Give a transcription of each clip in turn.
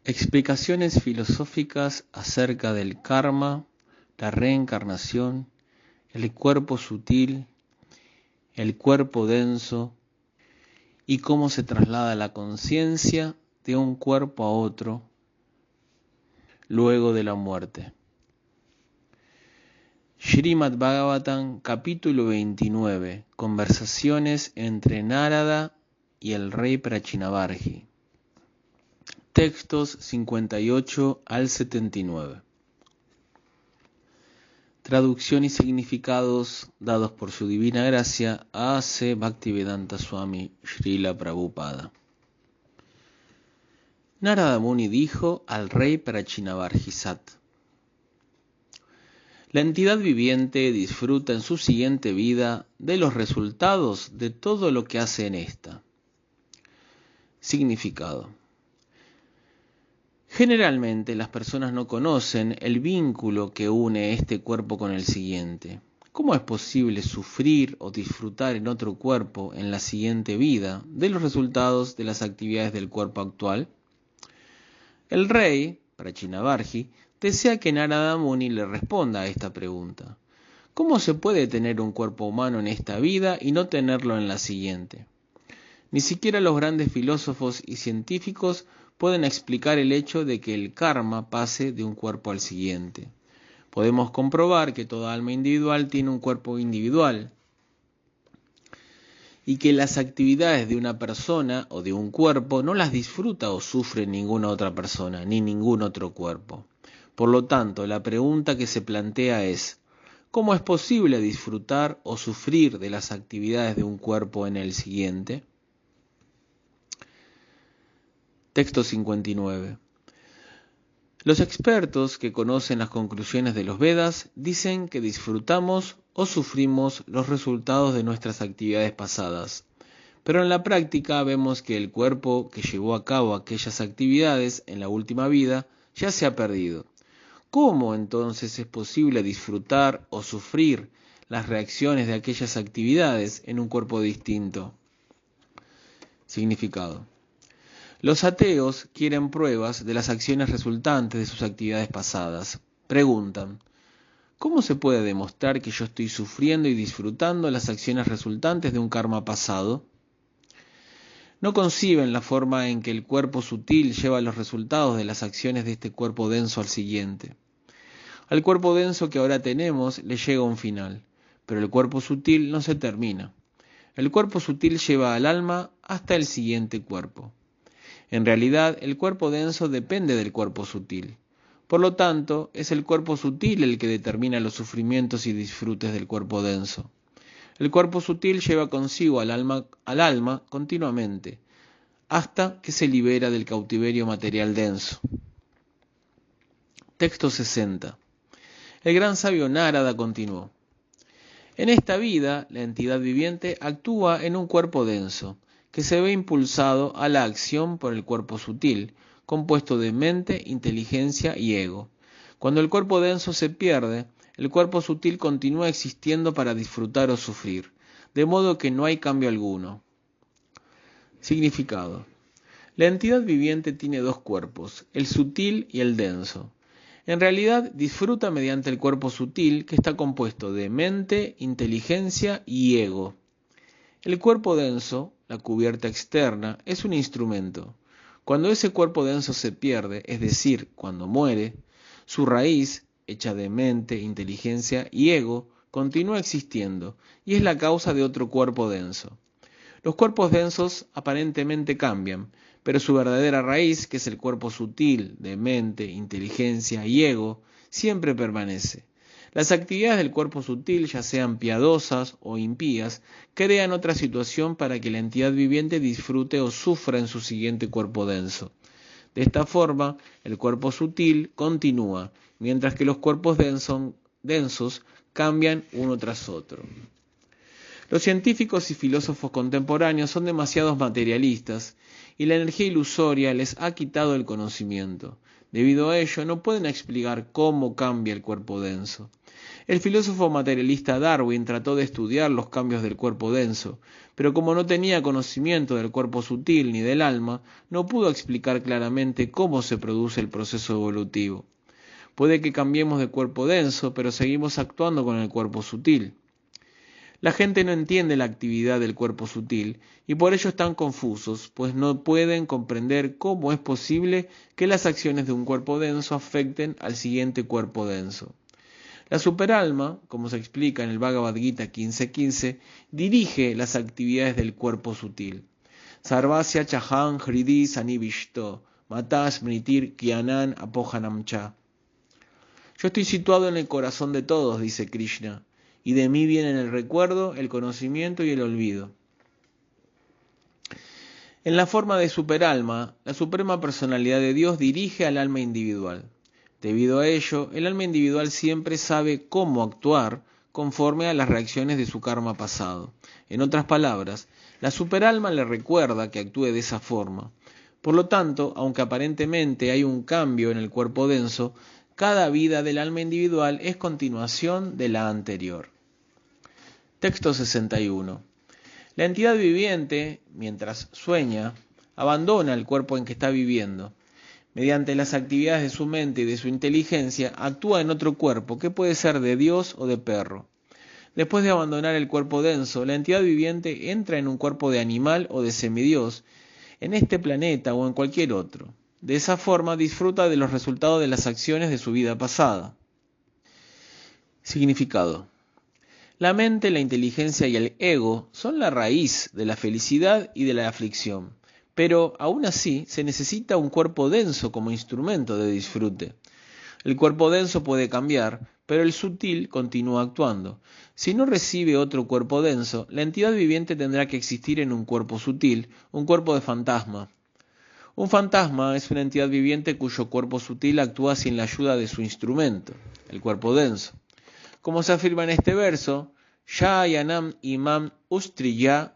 Explicaciones filosóficas acerca del karma, la reencarnación, el cuerpo sutil, el cuerpo denso y cómo se traslada la conciencia de un cuerpo a otro luego de la muerte. Srimad Bhagavatam, capítulo 29, conversaciones entre Narada y el rey Prachinavarji. Textos 58 al 79. Traducción y significados dados por su divina gracia A.C. Bhaktivedanta Swami Srila Prabhupada. Narada Muni dijo al rey Prachinavarjisat: la entidad viviente disfruta en su siguiente vida de los resultados de todo lo que hace en esta. Significado: generalmente las personas no conocen el vínculo que une este cuerpo con el siguiente. ¿Cómo es posible sufrir o disfrutar en otro cuerpo en la siguiente vida de los resultados de las actividades del cuerpo actual? El rey, Prachinavarji, desea que Narada Muni le responda a esta pregunta. ¿Cómo se puede tener un cuerpo humano en esta vida y no tenerlo en la siguiente? Ni siquiera los grandes filósofos y científicos pueden explicar el hecho de que el karma pase de un cuerpo al siguiente. Podemos comprobar que toda alma individual tiene un cuerpo individual y que las actividades de una persona o de un cuerpo no las disfruta o sufre ninguna otra persona, ni ningún otro cuerpo. Por lo tanto, la pregunta que se plantea es: ¿cómo es posible disfrutar o sufrir de las actividades de un cuerpo en el siguiente? Texto 59. Los expertos que conocen las conclusiones de los Vedas dicen que disfrutamos o sufrimos los resultados de nuestras actividades pasadas, pero en la práctica vemos que el cuerpo que llevó a cabo aquellas actividades en la última vida ya se ha perdido. ¿Cómo entonces es posible disfrutar o sufrir las reacciones de aquellas actividades en un cuerpo distinto? Significado: los ateos quieren pruebas de las acciones resultantes de sus actividades pasadas. Preguntan: ¿cómo se puede demostrar que yo estoy sufriendo y disfrutando las acciones resultantes de un karma pasado? No conciben la forma en que el cuerpo sutil lleva los resultados de las acciones de este cuerpo denso al siguiente. Al cuerpo denso que ahora tenemos le llega un final, pero el cuerpo sutil no se termina. El cuerpo sutil lleva al alma hasta el siguiente cuerpo. En realidad, el cuerpo denso depende del cuerpo sutil. Por lo tanto, es el cuerpo sutil el que determina los sufrimientos y disfrutes del cuerpo denso. El cuerpo sutil lleva consigo al alma continuamente, hasta que se libera del cautiverio material denso. Texto 60. El gran sabio Narada continuó: en esta vida, la entidad viviente actúa en un cuerpo denso, que se ve impulsado a la acción por el cuerpo sutil, compuesto de mente, inteligencia y ego. Cuando el cuerpo denso se pierde, el cuerpo sutil continúa existiendo para disfrutar o sufrir, de modo que no hay cambio alguno. Significado: la entidad viviente tiene dos cuerpos, el sutil y el denso. En realidad disfruta mediante el cuerpo sutil, que está compuesto de mente, inteligencia y ego. El cuerpo denso, la cubierta externa, es un instrumento. Cuando ese cuerpo denso se pierde, es decir, cuando muere, su raíz, hecha de mente, inteligencia y ego, continúa existiendo y es la causa de otro cuerpo denso. Los cuerpos densos aparentemente cambian, pero su verdadera raíz, que es el cuerpo sutil de mente, inteligencia y ego, siempre permanece. Las actividades del cuerpo sutil, ya sean piadosas o impías, crean otra situación para que la entidad viviente disfrute o sufra en su siguiente cuerpo denso. De esta forma, el cuerpo sutil continúa, mientras que los cuerpos densos cambian uno tras otro. Los científicos y filósofos contemporáneos son demasiados materialistas y la energía ilusoria les ha quitado el conocimiento. Debido a ello, no pueden explicar cómo cambia el cuerpo denso. El filósofo materialista Darwin trató de estudiar los cambios del cuerpo denso, pero como no tenía conocimiento del cuerpo sutil ni del alma, no pudo explicar claramente cómo se produce el proceso evolutivo. Puede que cambiemos de cuerpo denso, pero seguimos actuando con el cuerpo sutil. La gente no entiende la actividad del cuerpo sutil y por ello están confusos, pues no pueden comprender cómo es posible que las acciones de un cuerpo denso afecten al siguiente cuerpo denso. La superalma, como se explica en el Bhagavad Gita 15.15, dirige las actividades del cuerpo sutil. Sarvasya chaham hridi sanivishto, matas mritir kyanan apohanamcha. Yo estoy situado en el corazón de todos, dice Krishna, y de mí vienen el recuerdo, el conocimiento y el olvido. En la forma de superalma, la suprema personalidad de Dios dirige al alma individual. Debido a ello, el alma individual siempre sabe cómo actuar conforme a las reacciones de su karma pasado. En otras palabras, la superalma le recuerda que actúe de esa forma. Por lo tanto, aunque aparentemente hay un cambio en el cuerpo denso, cada vida del alma individual es continuación de la anterior. Texto 61. La entidad viviente, mientras sueña, abandona el cuerpo en que está viviendo. Mediante las actividades de su mente y de su inteligencia, actúa en otro cuerpo, que puede ser de Dios o de perro. Después de abandonar el cuerpo denso, la entidad viviente entra en un cuerpo de animal o de semidios, en este planeta o en cualquier otro. De esa forma disfruta de los resultados de las acciones de su vida pasada. Significado. La mente, la inteligencia y el ego son la raíz de la felicidad y de la aflicción. Pero aún así se necesita un cuerpo denso como instrumento de disfrute. El cuerpo denso puede cambiar, pero el sutil continúa actuando. Si no recibe otro cuerpo denso, la entidad viviente tendrá que existir en un cuerpo sutil, un cuerpo de fantasma. Un fantasma es una entidad viviente cuyo cuerpo sutil actúa sin la ayuda de su instrumento, el cuerpo denso. Como se afirma en este verso, Shayanam imam ustriya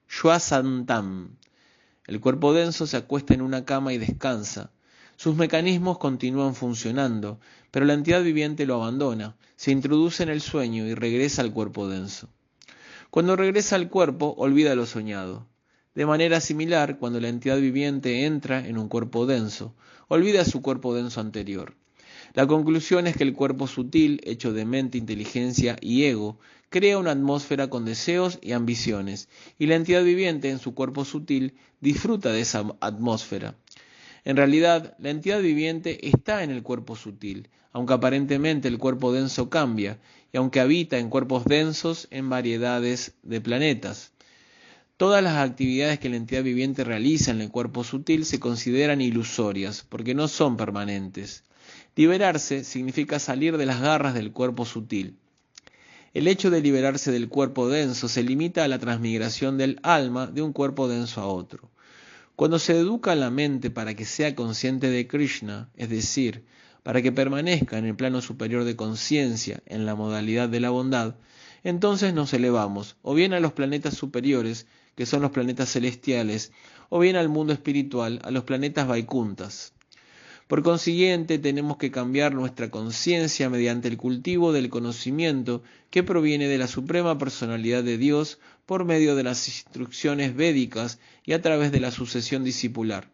shwasantam. El cuerpo denso se acuesta en una cama y descansa. Sus mecanismos continúan funcionando, pero la entidad viviente lo abandona, se introduce en el sueño y regresa al cuerpo denso. Cuando regresa al cuerpo, olvida lo soñado. De manera similar, cuando la entidad viviente entra en un cuerpo denso, olvida su cuerpo denso anterior. La conclusión es que el cuerpo sutil, hecho de mente, inteligencia y ego, crea una atmósfera con deseos y ambiciones, y la entidad viviente en su cuerpo sutil disfruta de esa atmósfera. En realidad, la entidad viviente está en el cuerpo sutil, aunque aparentemente el cuerpo denso cambia, y aunque habita en cuerpos densos en variedades de planetas. Todas las actividades que la entidad viviente realiza en el cuerpo sutil se consideran ilusorias, porque no son permanentes. Liberarse significa salir de las garras del cuerpo sutil. El hecho de liberarse del cuerpo denso se limita a la transmigración del alma de un cuerpo denso a otro. Cuando se educa a la mente para que sea consciente de Krishna, es decir, para que permanezca en el plano superior de conciencia en la modalidad de la bondad, entonces nos elevamos, o bien a los planetas superiores, que son los planetas celestiales, o bien al mundo espiritual, a los planetas vaikuntas. Por consiguiente, tenemos que cambiar nuestra conciencia mediante el cultivo del conocimiento que proviene de la suprema personalidad de Dios por medio de las instrucciones védicas y a través de la sucesión discipular.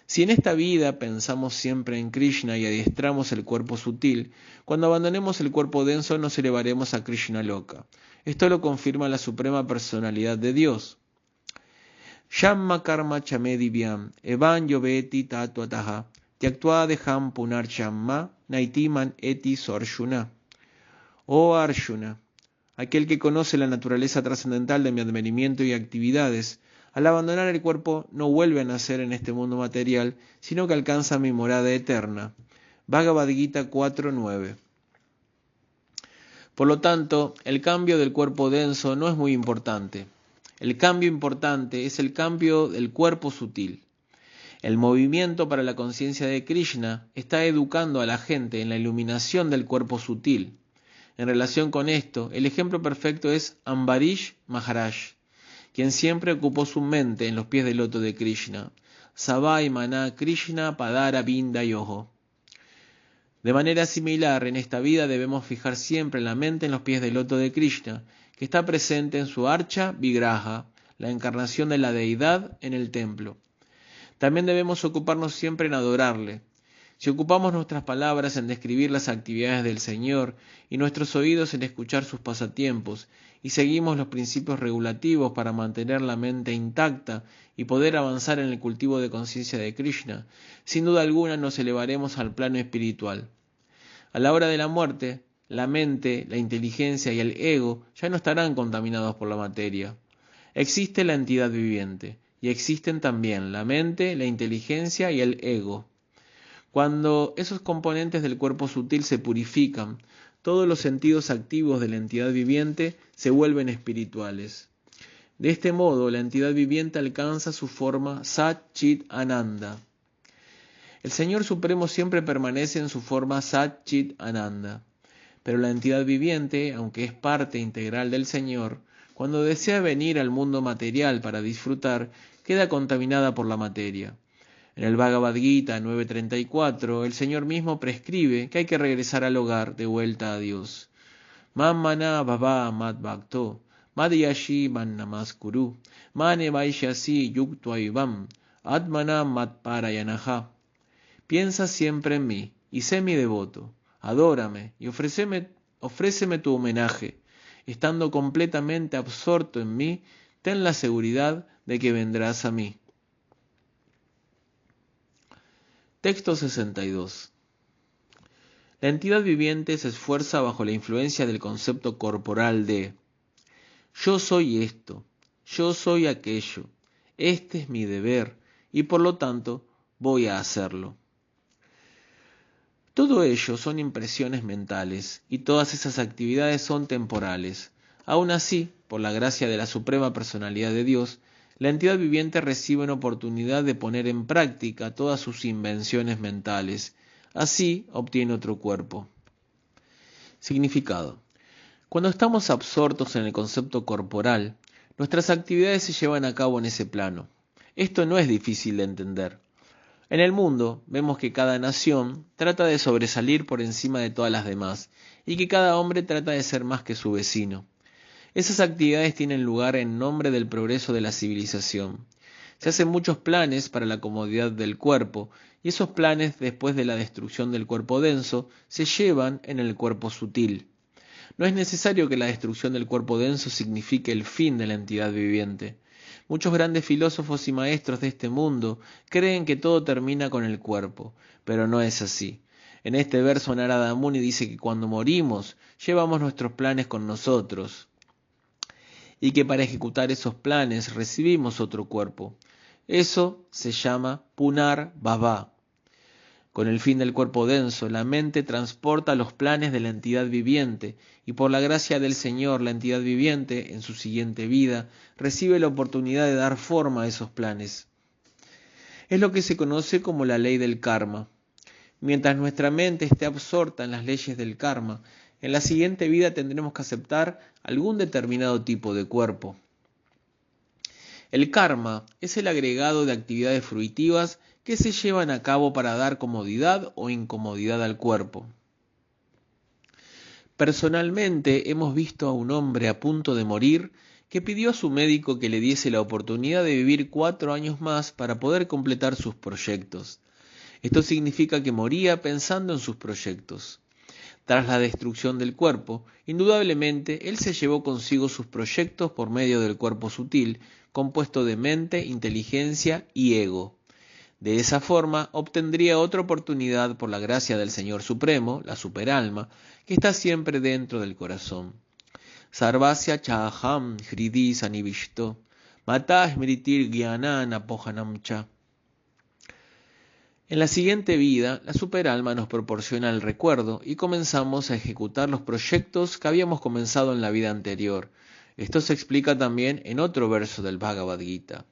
Si en esta vida pensamos siempre en Krishna y adiestramos el cuerpo sutil, cuando abandonemos el cuerpo denso nos elevaremos a Krishna Loka. Esto lo confirma la suprema personalidad de Dios. Shamma karma chame divyam, evan yoveti tatuataha. Tyaktua deham punarchamma naitiman eti sorshuna. Oh Arjuna, aquel que conoce la naturaleza trascendental de mi advenimiento y actividades, al abandonar el cuerpo no vuelve a nacer en este mundo material, sino que alcanza mi morada eterna. Bhagavad Gita 4.9. Por lo tanto, el cambio del cuerpo denso no es muy importante. El cambio importante es el cambio del cuerpo sutil. El movimiento para la conciencia de Krishna está educando a la gente en la iluminación del cuerpo sutil. En relación con esto, el ejemplo perfecto es Ambarish Maharaj, quien siempre ocupó su mente en los pies del loto de Krishna. Savai Maná Krishna Padara Binda Yoho. De manera similar, en esta vida debemos fijar siempre la mente en los pies del loto de Krishna, que está presente en su Archa Vigraha, la encarnación de la deidad en el templo. También debemos ocuparnos siempre en adorarle. Si ocupamos nuestras palabras en describir las actividades del Señor y nuestros oídos en escuchar sus pasatiempos, y seguimos los principios regulativos para mantener la mente intacta y poder avanzar en el cultivo de conciencia de Krishna, sin duda alguna nos elevaremos al plano espiritual. A la hora de la muerte, la mente, la inteligencia y el ego ya no estarán contaminados por la materia. Existe la entidad viviente, y existen también la mente, la inteligencia y el ego. Cuando esos componentes del cuerpo sutil se purifican, todos los sentidos activos de la entidad viviente se vuelven espirituales. De este modo, la entidad viviente alcanza su forma Sat Chit Ananda. El Señor Supremo siempre permanece en su forma Sat Chit Ananda, pero la entidad viviente, aunque es parte integral del Señor, cuando desea venir al mundo material para disfrutar, queda contaminada por la materia. En el Bhagavad Gita 9.34, el Señor mismo prescribe que hay que regresar al hogar de vuelta a Dios. Mammana bhava mad bhakto, madhyashi man namaskuru, mane vaishyasi yuktvaivam, atmana mad parayanaha. Piensa siempre en mí y sé mi devoto, adórame y ofréceme tu homenaje. Estando completamente absorto en mí, ten la seguridad de que vendrás a mí. Texto 62. La entidad viviente se esfuerza bajo la influencia del concepto corporal de yo soy esto, yo soy aquello, este es mi deber y por lo tanto voy a hacerlo. Todo ello son impresiones mentales y todas esas actividades son temporales. Aún así, por la gracia de la Suprema Personalidad de Dios, la entidad viviente recibe una oportunidad de poner en práctica todas sus invenciones mentales. Así obtiene otro cuerpo. Significado. Cuando estamos absortos en el concepto corporal, nuestras actividades se llevan a cabo en ese plano. Esto no es difícil de entender. En el mundo vemos que cada nación trata de sobresalir por encima de todas las demás y que cada hombre trata de ser más que su vecino. Esas actividades tienen lugar en nombre del progreso de la civilización. Se hacen muchos planes para la comodidad del cuerpo y esos planes, después de la destrucción del cuerpo denso, se llevan en el cuerpo sutil. No es necesario que la destrucción del cuerpo denso signifique el fin de la entidad viviente. Muchos grandes filósofos y maestros de este mundo creen que todo termina con el cuerpo, pero no es así. En este verso Narada Muni dice que cuando morimos llevamos nuestros planes con nosotros y que para ejecutar esos planes recibimos otro cuerpo. Eso se llama Punar Bhava. Con el fin del cuerpo denso, la mente transporta los planes de la entidad viviente y por la gracia del Señor, la entidad viviente, en su siguiente vida, recibe la oportunidad de dar forma a esos planes. Es lo que se conoce como la ley del karma. Mientras nuestra mente esté absorta en las leyes del karma, en la siguiente vida tendremos que aceptar algún determinado tipo de cuerpo. El karma es el agregado de actividades fruitivas que se llevan a cabo para dar comodidad o incomodidad al cuerpo. Personalmente hemos visto a un hombre a punto de morir que pidió a su médico que le diese la oportunidad de vivir 4 años más para poder completar sus proyectos. Esto significa que moría pensando en sus proyectos. Tras la destrucción del cuerpo, indudablemente él se llevó consigo sus proyectos por medio del cuerpo sutil, compuesto de mente, inteligencia y ego. De esa forma obtendría otra oportunidad por la gracia del Señor Supremo, la superalma, que está siempre dentro del corazón. Sarvasya chaham hridi sanivishto, mata smritir gyanan apohanam cha. En la siguiente vida, la superalma nos proporciona el recuerdo y comenzamos a ejecutar los proyectos que habíamos comenzado en la vida anterior. Esto se explica también en otro verso del Bhagavad Gita.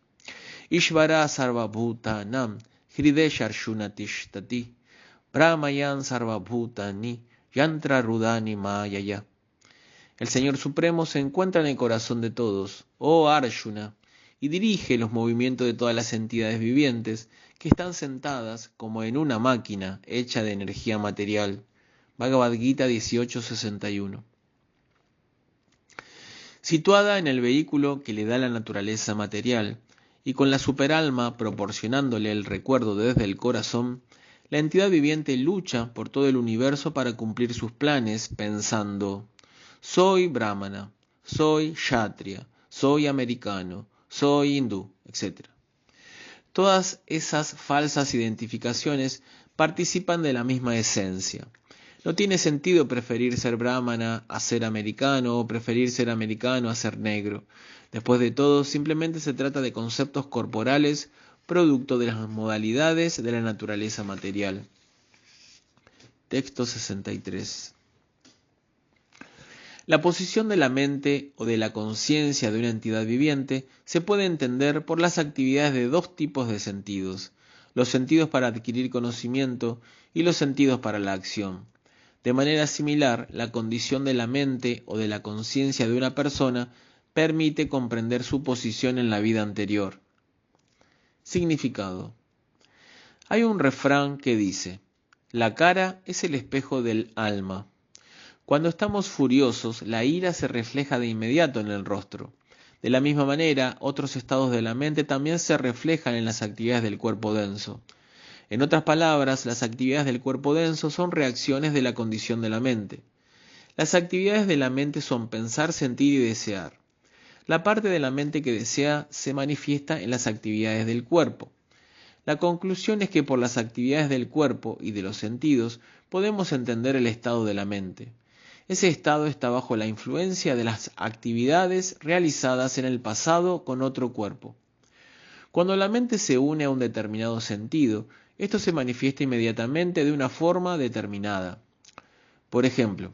Ishvara sarvabhutanam hridesharshunatishtati brahmayan sarvabhutani yantra rudani mayaya. El Señor Supremo se encuentra en el corazón de todos, oh Arjuna, y dirige los movimientos de todas las entidades vivientes que están sentadas como en una máquina hecha de energía material. Bhagavad Gita 18:61. Situada en el vehículo que le da la naturaleza material y con la superalma proporcionándole el recuerdo desde el corazón, la entidad viviente lucha por todo el universo para cumplir sus planes pensando: soy brahmana, soy kshatriya, soy americano, soy hindú, etc. Todas esas falsas identificaciones participan de la misma esencia. No tiene sentido preferir ser brahmana a ser americano o preferir ser americano a ser negro. Después de todo, simplemente se trata de conceptos corporales producto de las modalidades de la naturaleza material. Texto 63. La posición de la mente o de la conciencia de una entidad viviente se puede entender por las actividades de dos tipos de sentidos: los sentidos para adquirir conocimiento y los sentidos para la acción. De manera similar, la condición de la mente o de la conciencia de una persona permite comprender su posición en la vida anterior. Significado. Hay un refrán que dice: la cara es el espejo del alma. Cuando estamos furiosos, la ira se refleja de inmediato en el rostro. De la misma manera, otros estados de la mente también se reflejan en las actividades del cuerpo denso. En otras palabras, las actividades del cuerpo denso son reacciones de la condición de la mente. Las actividades de la mente son pensar, sentir y desear. La parte de la mente que desea se manifiesta en las actividades del cuerpo. La conclusión es que por las actividades del cuerpo y de los sentidos podemos entender el estado de la mente. Ese estado está bajo la influencia de las actividades realizadas en el pasado con otro cuerpo. Cuando la mente se une a un determinado sentido, esto se manifiesta inmediatamente de una forma determinada. Por ejemplo,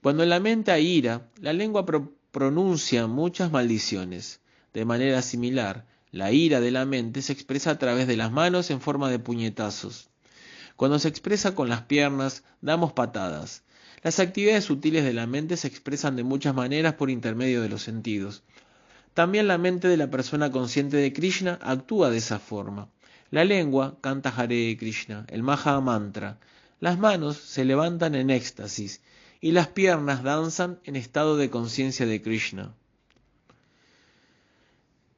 cuando en la mente hay ira, la lengua pronuncia muchas maldiciones. De manera similar, la ira de la mente se expresa a través de las manos en forma de puñetazos. Cuando se expresa con las piernas, damos patadas. Las actividades sutiles de la mente se expresan de muchas maneras por intermedio de los sentidos. También la mente de la persona consciente de Krishna actúa de esa forma. La lengua canta Hare Krishna, el Maha Mantra. Las manos se levantan en éxtasis y las piernas danzan en estado de conciencia de Krishna.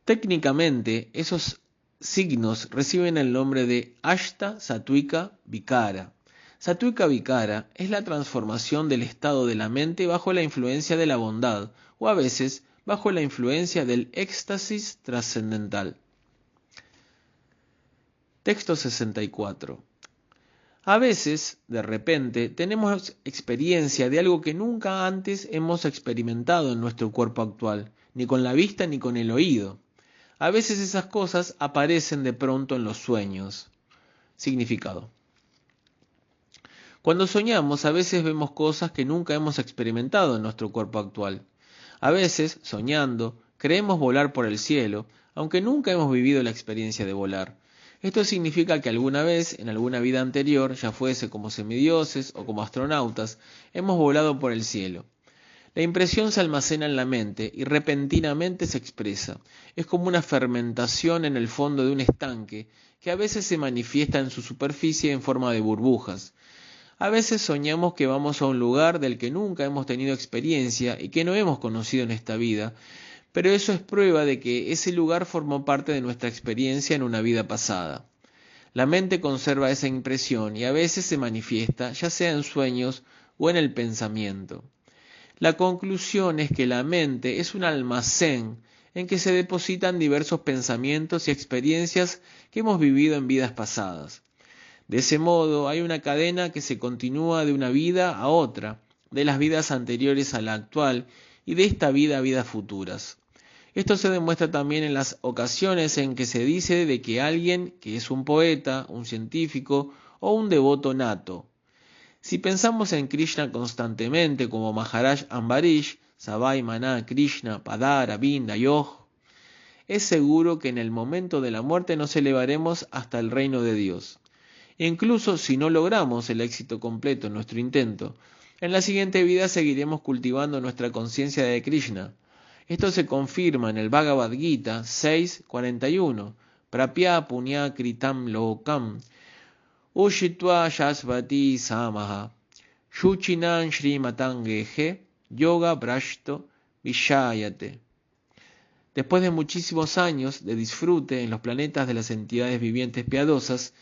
Técnicamente, esos signos reciben el nombre de Ashta Satvika Vikara. Satvika Vikara es la transformación del estado de la mente bajo la influencia de la bondad, o a veces bajo la influencia del éxtasis trascendental. Texto 64. A veces, de repente, tenemos experiencia de algo que nunca antes hemos experimentado en nuestro cuerpo actual, ni con la vista ni con el oído. A veces esas cosas aparecen de pronto en los sueños. Significado. Cuando soñamos, a veces vemos cosas que nunca hemos experimentado en nuestro cuerpo actual. A veces, soñando, creemos volar por el cielo, aunque nunca hemos vivido la experiencia de volar. Esto significa que alguna vez, en alguna vida anterior, ya fuese como semidioses o como astronautas, hemos volado por el cielo. La impresión se almacena en la mente y repentinamente se expresa. Es como una fermentación en el fondo de un estanque que a veces se manifiesta en su superficie en forma de burbujas. A veces soñamos que vamos a un lugar del que nunca hemos tenido experiencia y que no hemos conocido en esta vida, pero eso es prueba de que ese lugar formó parte de nuestra experiencia en una vida pasada. La mente conserva esa impresión y a veces se manifiesta, ya sea en sueños o en el pensamiento. La conclusión es que la mente es un almacén en que se depositan diversos pensamientos y experiencias que hemos vivido en vidas pasadas. De ese modo, hay una cadena que se continúa de una vida a otra, de las vidas anteriores a la actual y de esta vida a vidas futuras. Esto se demuestra también en las ocasiones en que se dice de que alguien que es un poeta, un científico o un devoto nato. Si pensamos en Krishna constantemente como Maharaj Ambarish, Sabai Maná Krishna, Padara, Binda, Yog, es seguro que en el momento de la muerte nos elevaremos hasta el reino de Dios. Incluso si no logramos el éxito completo en nuestro intento, en la siguiente vida seguiremos cultivando nuestra conciencia de Krishna. Esto se confirma en el Bhagavad Gita 6.41. Prapya punya kritam lokam ushitva shasvati samaha shuchinan shrimatangeje yoga brashto vishayate. Después de muchísimos años de disfrute en los planetas de las entidades vivientes piadosas,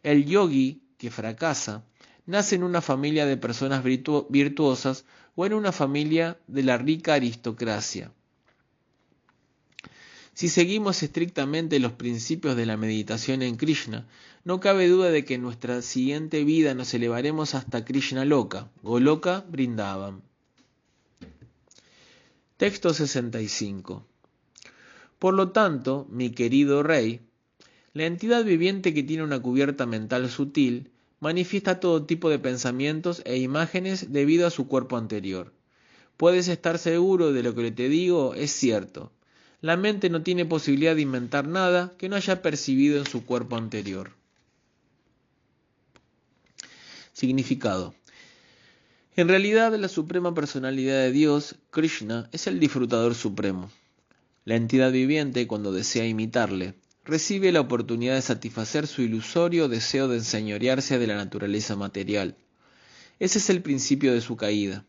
el yogi que fracasa nace en una familia de personas virtuosas o en una familia de la rica aristocracia. Si seguimos estrictamente los principios de la meditación en Krishna, no cabe duda de que en nuestra siguiente vida nos elevaremos hasta Krishna Loka, Goloka Vrindavan. Texto 65. Por lo tanto, mi querido rey, la entidad viviente que tiene una cubierta mental sutil manifiesta todo tipo de pensamientos e imágenes debido a su cuerpo anterior. Puedes estar seguro de lo que te digo es cierto. La mente no tiene posibilidad de inventar nada que no haya percibido en su cuerpo anterior. Significado. En realidad, la suprema personalidad de Dios, Krishna, es el disfrutador supremo. La entidad viviente, cuando desea imitarle, recibe la oportunidad de satisfacer su ilusorio deseo de enseñorearse de la naturaleza material. Ese es el principio de su caída.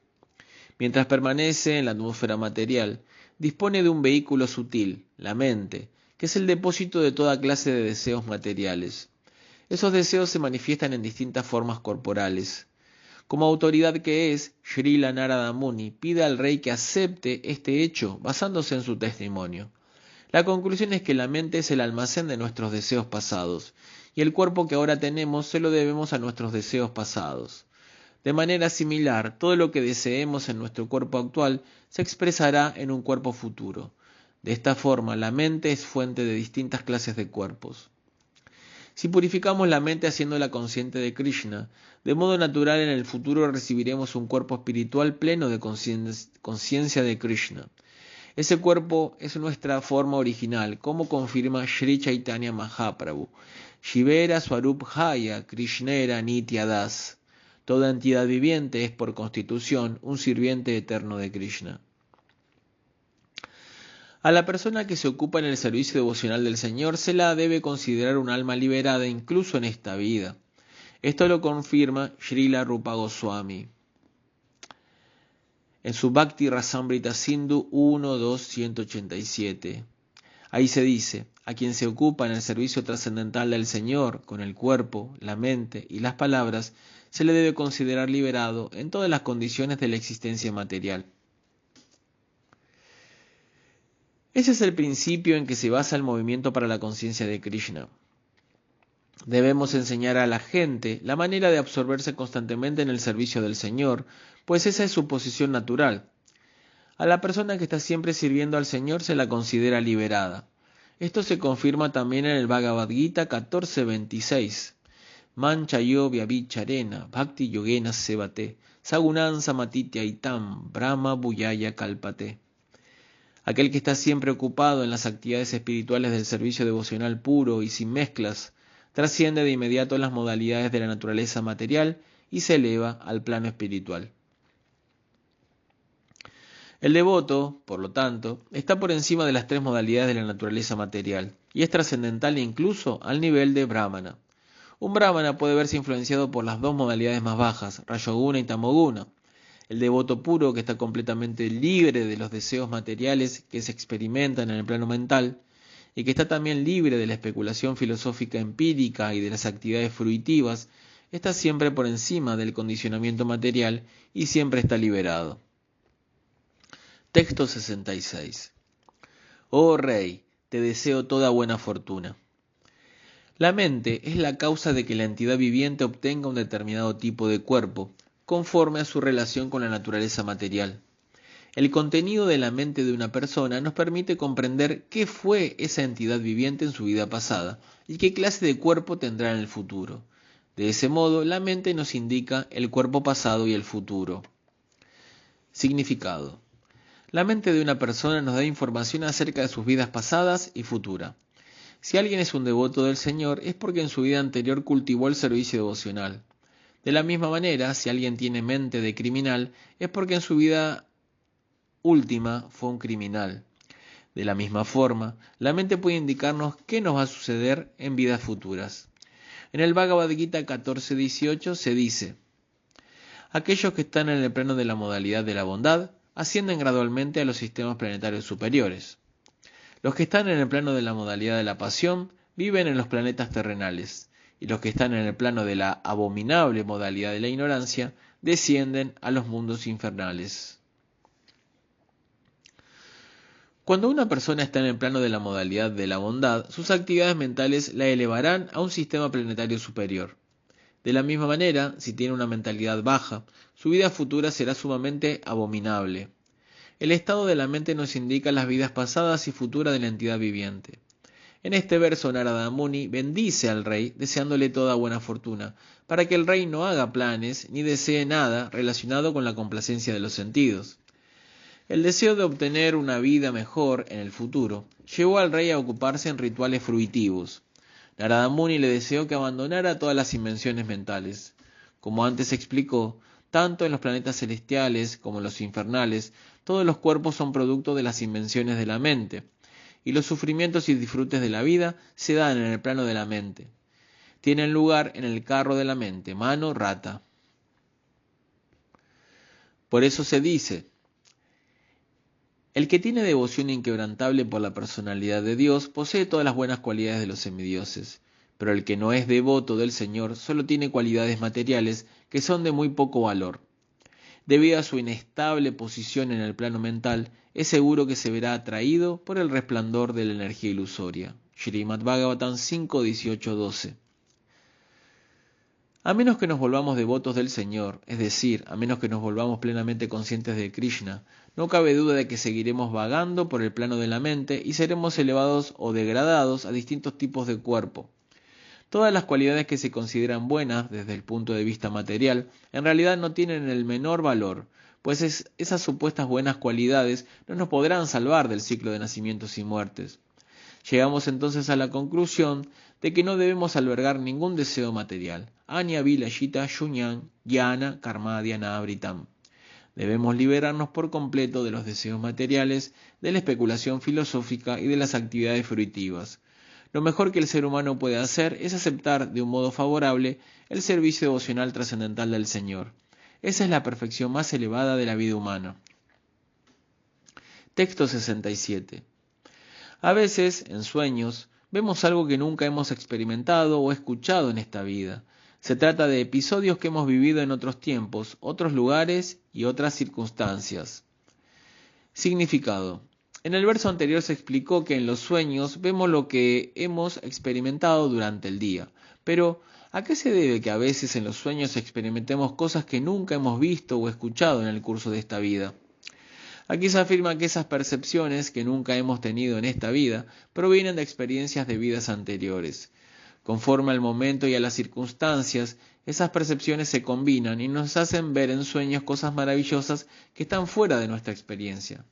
Mientras permanece en la atmósfera material, dispone de un vehículo sutil, la mente, que es el depósito de toda clase de deseos materiales. Esos deseos se manifiestan en distintas formas corporales. Como autoridad que es, Srila Narada Muni pide al rey que acepte este hecho basándose en su testimonio. La conclusión es que la mente es el almacén de nuestros deseos pasados, y el cuerpo que ahora tenemos se lo debemos a nuestros deseos pasados. De manera similar, todo lo que deseemos en nuestro cuerpo actual se expresará en un cuerpo futuro. De esta forma, la mente es fuente de distintas clases de cuerpos. Si purificamos la mente haciéndola consciente de Krishna, de modo natural en el futuro recibiremos un cuerpo espiritual pleno de conciencia de Krishna. Ese cuerpo es nuestra forma original, como confirma Sri Chaitanya Mahaprabhu. Shivera Swarubhaya Krishnera Nityadas. Toda entidad viviente es por constitución un sirviente eterno de Krishna. A la persona que se ocupa en el servicio devocional del Señor se la debe considerar un alma liberada incluso en esta vida. Esto lo confirma Srila Rupa Goswami en su Bhakti Rasamrita Sindhu 1.2.187. Ahí se dice, a quien se ocupa en el servicio trascendental del Señor con el cuerpo, la mente y las palabras, se le debe considerar liberado en todas las condiciones de la existencia material. Ese es el principio en que se basa el movimiento para la conciencia de Krishna. Debemos enseñar a la gente la manera de absorberse constantemente en el servicio del Señor, pues esa es su posición natural. A la persona que está siempre sirviendo al Señor se la considera liberada. Esto se confirma también en el Bhagavad Gita 14.26. Manchayo vyabhicharena bhakti yogena sevate sagunan samatitya itam brahma bhuyaya kalpate. Aquel que está siempre ocupado en las actividades espirituales del servicio devocional puro y sin mezclas, trasciende de inmediato las modalidades de la naturaleza material y se eleva al plano espiritual. El devoto, por lo tanto, está por encima de las tres modalidades de la naturaleza material y es trascendental incluso al nivel de brahmana. Un brahmana puede verse influenciado por las dos modalidades más bajas, rayoguna y tamoguna. El devoto puro, que está completamente libre de los deseos materiales que se experimentan en el plano mental, y que está también libre de la especulación filosófica empírica y de las actividades fruitivas, está siempre por encima del condicionamiento material y siempre está liberado. Texto 66. Oh Rey, te deseo toda buena fortuna. La mente es la causa de que la entidad viviente obtenga un determinado tipo de cuerpo, conforme a su relación con la naturaleza material. El contenido de la mente de una persona nos permite comprender qué fue esa entidad viviente en su vida pasada y qué clase de cuerpo tendrá en el futuro. De ese modo, la mente nos indica el cuerpo pasado y el futuro. Significado. La mente de una persona nos da información acerca de sus vidas pasadas y futura. Si alguien es un devoto del Señor, es porque en su vida anterior cultivó el servicio devocional. De la misma manera, si alguien tiene mente de criminal, es porque en su vida última fue un criminal. De la misma forma, la mente puede indicarnos qué nos va a suceder en vidas futuras. En el Bhagavad Gita 14.18 se dice: aquellos que están en el plano de la modalidad de la bondad ascienden gradualmente a los sistemas planetarios superiores. Los que están en el plano de la modalidad de la pasión viven en los planetas terrenales, y los que están en el plano de la abominable modalidad de la ignorancia descienden a los mundos infernales. Cuando una persona está en el plano de la modalidad de la bondad, sus actividades mentales la elevarán a un sistema planetario superior. De la misma manera, si tiene una mentalidad baja, su vida futura será sumamente abominable. El estado de la mente nos indica las vidas pasadas y futuras de la entidad viviente. En este verso, Narada Muni bendice al rey, deseándole toda buena fortuna, para que el rey no haga planes ni desee nada relacionado con la complacencia de los sentidos. El deseo de obtener una vida mejor en el futuro llevó al rey a ocuparse en rituales fruitivos. Narada Muni le deseó que abandonara todas las invenciones mentales. Como antes explicó, tanto en los planetas celestiales como en los infernales, todos los cuerpos son producto de las invenciones de la mente, y los sufrimientos y disfrutes de la vida se dan en el plano de la mente. Tienen lugar en el carro de la mente, mano, rata. Por eso se dice: el que tiene devoción inquebrantable por la personalidad de Dios posee todas las buenas cualidades de los semidioses, pero el que no es devoto del Señor solo tiene cualidades materiales que son de muy poco valor. Debido a su inestable posición en el plano mental, es seguro que se verá atraído por el resplandor de la energía ilusoria. Srimad Bhagavatam 5.18-12. A menos que nos volvamos devotos del Señor, es decir, a menos que nos volvamos plenamente conscientes de Krishna, no cabe duda de que seguiremos vagando por el plano de la mente y seremos elevados o degradados a distintos tipos de cuerpo. Todas las cualidades que se consideran buenas desde el punto de vista material, en realidad no tienen el menor valor, pues esas supuestas buenas cualidades no nos podrán salvar del ciclo de nacimientos y muertes. Llegamos entonces a la conclusión de que no debemos albergar ningún deseo material. Anya vilayita shunyam yana karmadhyana vritam. Debemos liberarnos por completo de los deseos materiales, de la especulación filosófica y de las actividades fruitivas. Lo mejor que el ser humano puede hacer es aceptar de un modo favorable el servicio devocional trascendental del Señor. Esa es la perfección más elevada de la vida humana. Texto 67. A veces, en sueños, vemos algo que nunca hemos experimentado o escuchado en esta vida. Se trata de episodios que hemos vivido en otros tiempos, otros lugares y otras circunstancias. Significado. En el verso anterior se explicó que en los sueños vemos lo que hemos experimentado durante el día. Pero, ¿a qué se debe que a veces en los sueños experimentemos cosas que nunca hemos visto o escuchado en el curso de esta vida? Aquí se afirma que esas percepciones que nunca hemos tenido en esta vida provienen de experiencias de vidas anteriores. Conforme al momento y a las circunstancias, esas percepciones se combinan y nos hacen ver en sueños cosas maravillosas que están fuera de nuestra experiencia.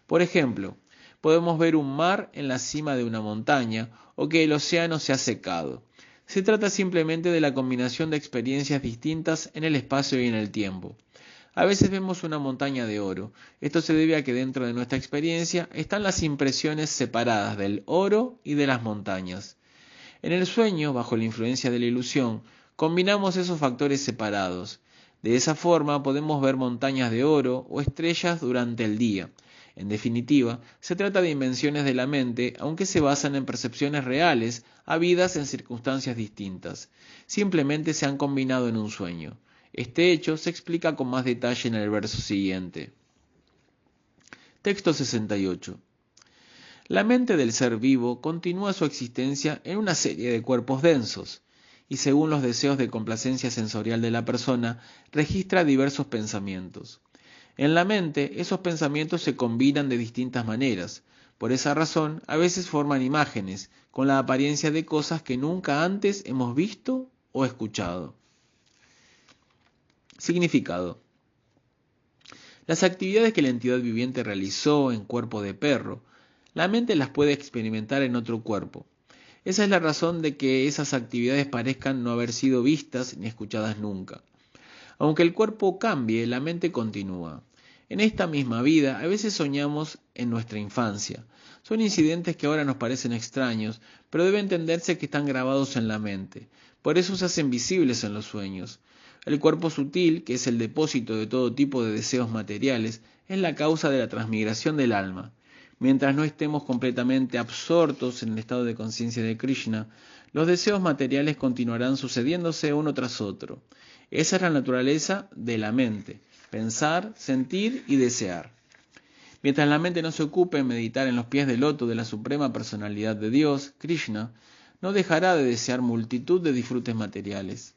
Por ejemplo, podemos ver un mar en la cima de una montaña o que el océano se ha secado. Se trata simplemente de la combinación de experiencias distintas en el espacio y en el tiempo. A veces vemos una montaña de oro. Esto se debe a que dentro de nuestra experiencia están las impresiones separadas del oro y de las montañas. En el sueño, bajo la influencia de la ilusión, combinamos esos factores separados. De esa forma podemos ver montañas de oro o estrellas durante el día. En definitiva, se trata de invenciones de la mente, aunque se basan en percepciones reales, habidas en circunstancias distintas. Simplemente se han combinado en un sueño. Este hecho se explica con más detalle en el verso siguiente. Texto 68. La mente del ser vivo continúa su existencia en una serie de cuerpos densos, y según los deseos de complacencia sensorial de la persona, registra diversos pensamientos. En la mente, esos pensamientos se combinan de distintas maneras. Por esa razón, a veces forman imágenes, con la apariencia de cosas que nunca antes hemos visto o escuchado. Significado. Las actividades que la entidad viviente realizó en cuerpo de perro, la mente las puede experimentar en otro cuerpo. Esa es la razón de que esas actividades parezcan no haber sido vistas ni escuchadas nunca. Aunque el cuerpo cambie, la mente continúa. En esta misma vida, a veces soñamos en nuestra infancia. Son incidentes que ahora nos parecen extraños, pero debe entenderse que están grabados en la mente. Por eso se hacen visibles en los sueños. El cuerpo sutil, que es el depósito de todo tipo de deseos materiales, es la causa de la transmigración del alma. Mientras no estemos completamente absortos en el estado de conciencia de Krishna, los deseos materiales continuarán sucediéndose uno tras otro. Esa es la naturaleza de la mente: pensar, sentir y desear. Mientras la mente no se ocupe en meditar en los pies del loto de la suprema personalidad de Dios, Krishna, no dejará de desear multitud de disfrutes materiales.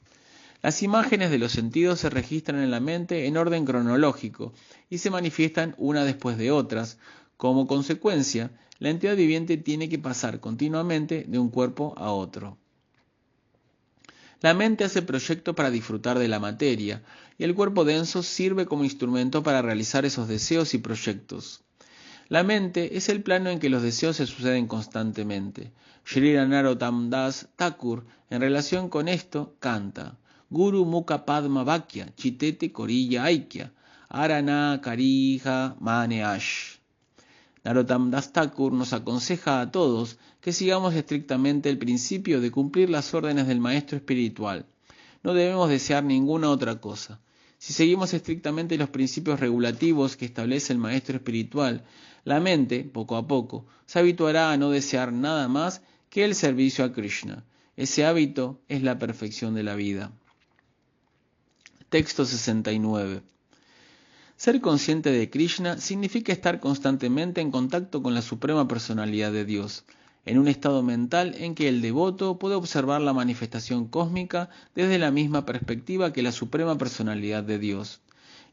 Las imágenes de los sentidos se registran en la mente en orden cronológico y se manifiestan una después de otras. Como consecuencia, la entidad viviente tiene que pasar continuamente de un cuerpo a otro. La mente hace proyecto para disfrutar de la materia, y el cuerpo denso sirve como instrumento para realizar esos deseos y proyectos. La mente es el plano en que los deseos se suceden constantemente. Sri Narottam Das Thakur, en relación con esto, canta: Guru Mukha Padma Vakya, Chitete Korilla Aikya, Arana Karija Mane Ash. Narottam Das Thakur nos aconseja a todos que sigamos estrictamente el principio de cumplir las órdenes del Maestro Espiritual. No debemos desear ninguna otra cosa. Si seguimos estrictamente los principios regulativos que establece el Maestro Espiritual, la mente, poco a poco, se habituará a no desear nada más que el servicio a Krishna. Ese hábito es la perfección de la vida. Texto 69. Ser consciente de Krishna significa estar constantemente en contacto con la Suprema Personalidad de Dios, en un estado mental en que el devoto puede observar la manifestación cósmica desde la misma perspectiva que la Suprema Personalidad de Dios.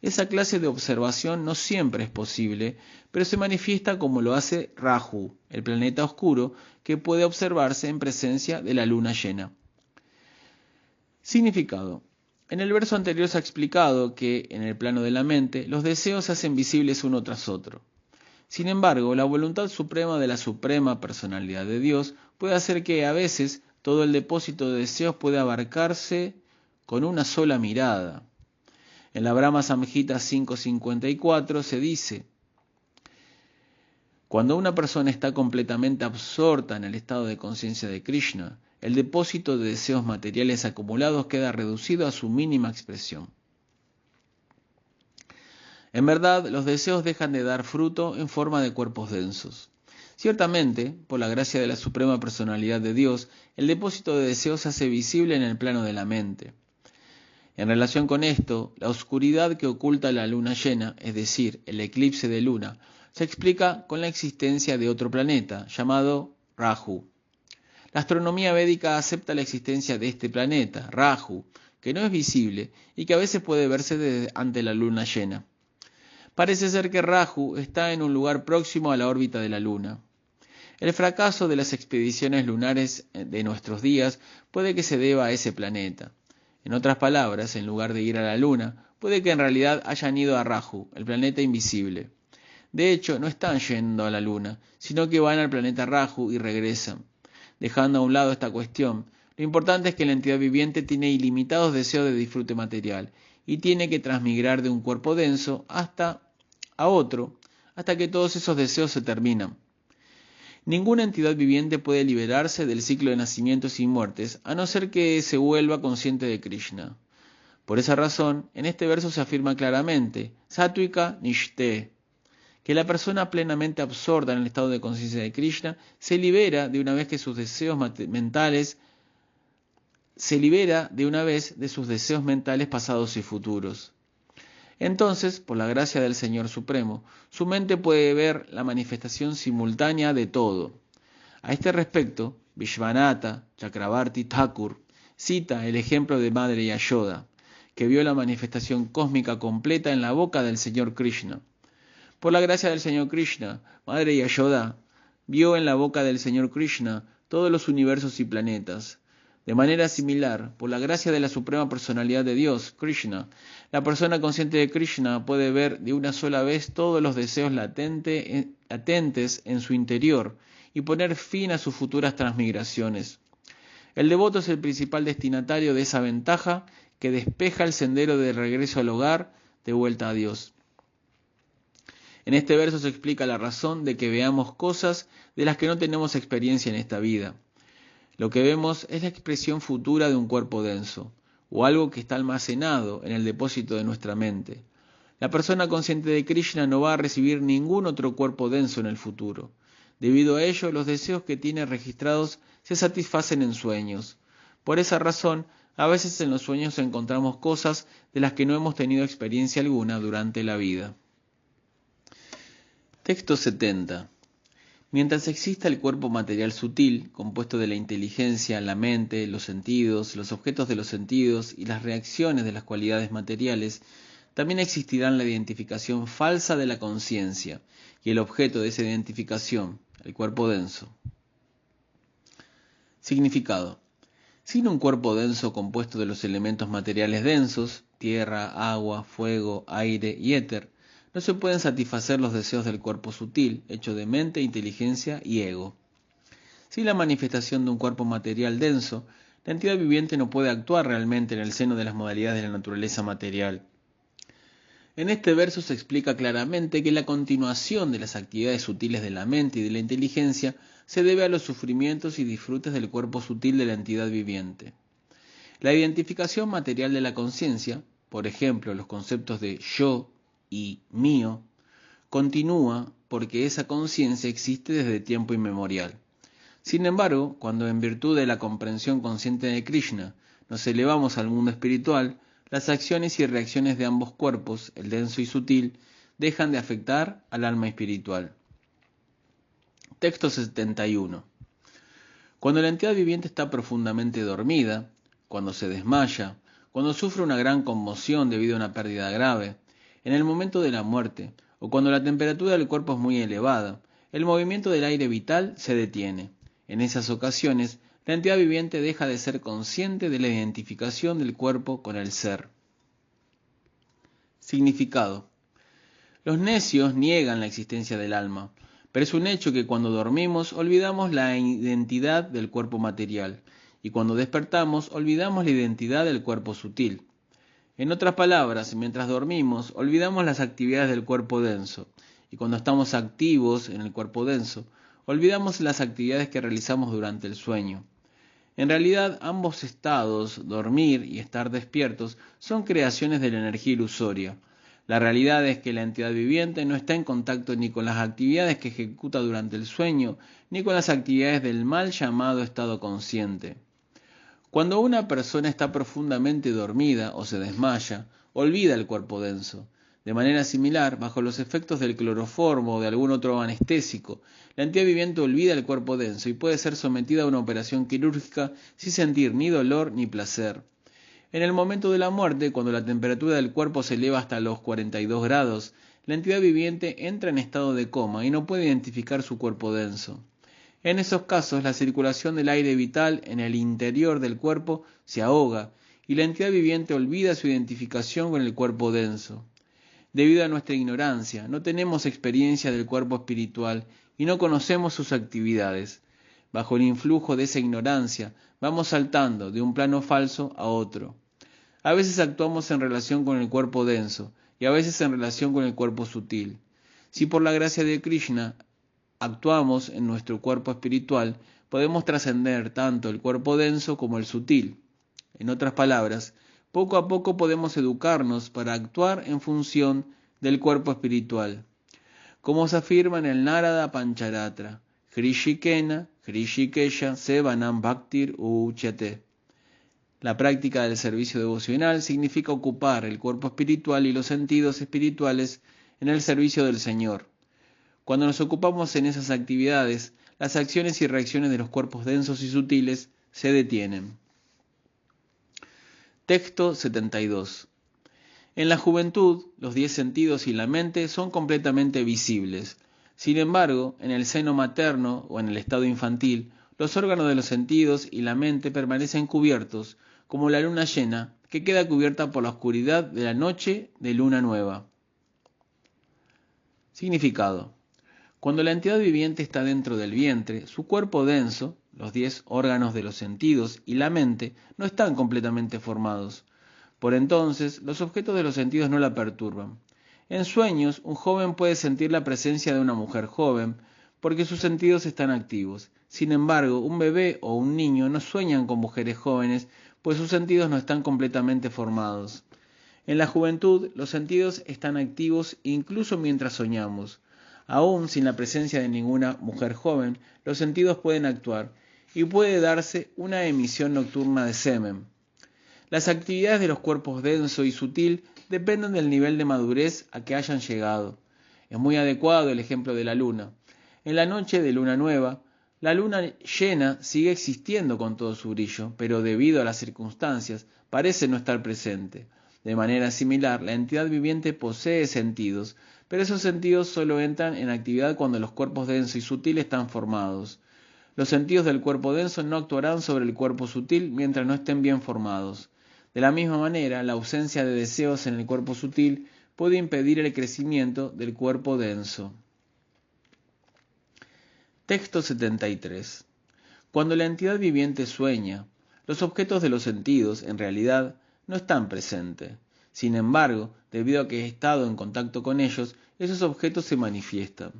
Esa clase de observación no siempre es posible, pero se manifiesta como lo hace Rahu, el planeta oscuro, que puede observarse en presencia de la luna llena. Significado. En el verso anterior se ha explicado que, en el plano de la mente, los deseos se hacen visibles uno tras otro. Sin embargo, la voluntad suprema de la Suprema Personalidad de Dios puede hacer que, a veces, todo el depósito de deseos pueda abarcarse con una sola mirada. En la Brahma Samhita 5.54 se dice: cuando una persona está completamente absorta en el estado de conciencia de Krishna, el depósito de deseos materiales acumulados queda reducido a su mínima expresión. En verdad, los deseos dejan de dar fruto en forma de cuerpos densos. Ciertamente, por la gracia de la Suprema Personalidad de Dios, el depósito de deseos se hace visible en el plano de la mente. En relación con esto, la oscuridad que oculta la luna llena, es decir, el eclipse de luna, se explica con la existencia de otro planeta, llamado Rahu. La astronomía védica acepta la existencia de este planeta, Rahu, que no es visible y que a veces puede verse ante la luna llena. Parece ser que Rahu está en un lugar próximo a la órbita de la luna. El fracaso de las expediciones lunares de nuestros días puede que se deba a ese planeta. En otras palabras, en lugar de ir a la luna, puede que en realidad hayan ido a Rahu, el planeta invisible. De hecho, no están yendo a la luna, sino que van al planeta Rahu y regresan. Dejando a un lado esta cuestión, lo importante es que la entidad viviente tiene ilimitados deseos de disfrute material y tiene que transmigrar de un cuerpo denso a otro, hasta que todos esos deseos se terminan. Ninguna entidad viviente puede liberarse del ciclo de nacimientos y muertes, a no ser que se vuelva consciente de Krishna. Por esa razón, en este verso se afirma claramente, Sattvika Nishte, que la persona plenamente absorta en el estado de conciencia de Krishna se libera de una vez de sus deseos mentales pasados y futuros. Entonces, por la gracia del Señor Supremo, su mente puede ver la manifestación simultánea de todo. A este respecto, Vishvanatha Chakravarti Thakur cita el ejemplo de Madre Yashoda, que vio la manifestación cósmica completa en la boca del Señor Krishna. Por la gracia del Señor Krishna, Madre Yashoda vio en la boca del Señor Krishna todos los universos y planetas. De manera similar, por la gracia de la Suprema Personalidad de Dios, Krishna, la persona consciente de Krishna puede ver de una sola vez todos los deseos latentes en su interior y poner fin a sus futuras transmigraciones. El devoto es el principal destinatario de esa ventaja que despeja el sendero de regreso al hogar, de vuelta a Dios. En este verso se explica la razón de que veamos cosas de las que no tenemos experiencia en esta vida. Lo que vemos es la expresión futura de un cuerpo denso, o algo que está almacenado en el depósito de nuestra mente. La persona consciente de Krishna no va a recibir ningún otro cuerpo denso en el futuro. Debido a ello, los deseos que tiene registrados se satisfacen en sueños. Por esa razón, a veces en los sueños encontramos cosas de las que no hemos tenido experiencia alguna durante la vida. Texto 70. Mientras exista el cuerpo material sutil, compuesto de la inteligencia, la mente, los sentidos, los objetos de los sentidos y las reacciones de las cualidades materiales, también existirán la identificación falsa de la conciencia y el objeto de esa identificación, el cuerpo denso. Significado. Sin un cuerpo denso compuesto de los elementos materiales densos, tierra, agua, fuego, aire y éter, no se pueden satisfacer los deseos del cuerpo sutil, hecho de mente, inteligencia y ego. Sin la manifestación de un cuerpo material denso, la entidad viviente no puede actuar realmente en el seno de las modalidades de la naturaleza material. En este verso se explica claramente que la continuación de las actividades sutiles de la mente y de la inteligencia se debe a los sufrimientos y disfrutes del cuerpo sutil de la entidad viviente. La identificación material de la conciencia, por ejemplo, los conceptos de yo y mío, continúa porque esa conciencia existe desde tiempo inmemorial. Sin embargo, cuando en virtud de la comprensión consciente de Krishna nos elevamos al mundo espiritual, las acciones y reacciones de ambos cuerpos, el denso y sutil, dejan de afectar al alma espiritual. Texto 71. Cuando la entidad viviente está profundamente dormida, cuando se desmaya, cuando sufre una gran conmoción debido a una pérdida grave, en el momento de la muerte, o cuando la temperatura del cuerpo es muy elevada, el movimiento del aire vital se detiene. En esas ocasiones, la entidad viviente deja de ser consciente de la identificación del cuerpo con el ser. Significado. Los necios niegan la existencia del alma, pero es un hecho que cuando dormimos olvidamos la identidad del cuerpo material, y cuando despertamos olvidamos la identidad del cuerpo sutil. En otras palabras, mientras dormimos olvidamos las actividades del cuerpo denso, y cuando estamos activos en el cuerpo denso, olvidamos las actividades que realizamos durante el sueño. En realidad, ambos estados, dormir y estar despiertos, son creaciones de la energía ilusoria. La realidad es que la entidad viviente no está en contacto ni con las actividades que ejecuta durante el sueño, ni con las actividades del mal llamado estado consciente. Cuando una persona está profundamente dormida o se desmaya, olvida el cuerpo denso. De manera similar, bajo los efectos del cloroformo o de algún otro anestésico, la entidad viviente olvida el cuerpo denso y puede ser sometida a una operación quirúrgica sin sentir ni dolor ni placer. En el momento de la muerte, cuando la temperatura del cuerpo se eleva hasta los 42 grados, la entidad viviente entra en estado de coma y no puede identificar su cuerpo denso. En esos casos, la circulación del aire vital en el interior del cuerpo se ahoga y la entidad viviente olvida su identificación con el cuerpo denso. Debido a nuestra ignorancia, no tenemos experiencia del cuerpo espiritual y no conocemos sus actividades. Bajo el influjo de esa ignorancia, vamos saltando de un plano falso a otro. A veces actuamos en relación con el cuerpo denso y a veces en relación con el cuerpo sutil. Si por la gracia de Krishna actuamos en nuestro cuerpo espiritual, podemos trascender tanto el cuerpo denso como el sutil. En otras palabras, poco a poco podemos educarnos para actuar en función del cuerpo espiritual. Como se afirma en el Narada Pancharatra, Hrishikena, Hrishikesha, Sevanam Bhaktir Uchyate. La práctica del servicio devocional significa ocupar el cuerpo espiritual y los sentidos espirituales en el servicio del Señor. Cuando nos ocupamos en esas actividades, las acciones y reacciones de los cuerpos densos y sutiles se detienen. Texto 72. En la juventud, los 10 sentidos y la mente son completamente visibles. Sin embargo, en el seno materno o en el estado infantil, los órganos de los sentidos y la mente permanecen cubiertos, como la luna llena, que queda cubierta por la oscuridad de la noche de luna nueva. Significado. Cuando la entidad viviente está dentro del vientre, su cuerpo denso, los 10 órganos de los sentidos y la mente no están completamente formados. Por entonces, los objetos de los sentidos no la perturban. En sueños, un joven puede sentir la presencia de una mujer joven porque sus sentidos están activos. Sin embargo, un bebé o un niño no sueñan con mujeres jóvenes, pues sus sentidos no están completamente formados. En la juventud, los sentidos están activos incluso mientras soñamos. Aún sin la presencia de ninguna mujer joven, los sentidos pueden actuar y puede darse una emisión nocturna de semen. Las actividades de los cuerpos denso y sutil dependen del nivel de madurez a que hayan llegado. Es muy adecuado el ejemplo de la luna. En la noche de luna nueva, la luna llena sigue existiendo con todo su brillo, pero debido a las circunstancias parece no estar presente. De manera similar, la entidad viviente posee sentidos, pero esos sentidos solo entran en actividad cuando los cuerpos denso y sutil están formados. Los sentidos del cuerpo denso no actuarán sobre el cuerpo sutil mientras no estén bien formados. De la misma manera, la ausencia de deseos en el cuerpo sutil puede impedir el crecimiento del cuerpo denso. Texto 73. Cuando la entidad viviente sueña, los objetos de los sentidos, en realidad, no están presentes. Sin embargo, debido a que he estado en contacto con ellos, esos objetos se manifiestan.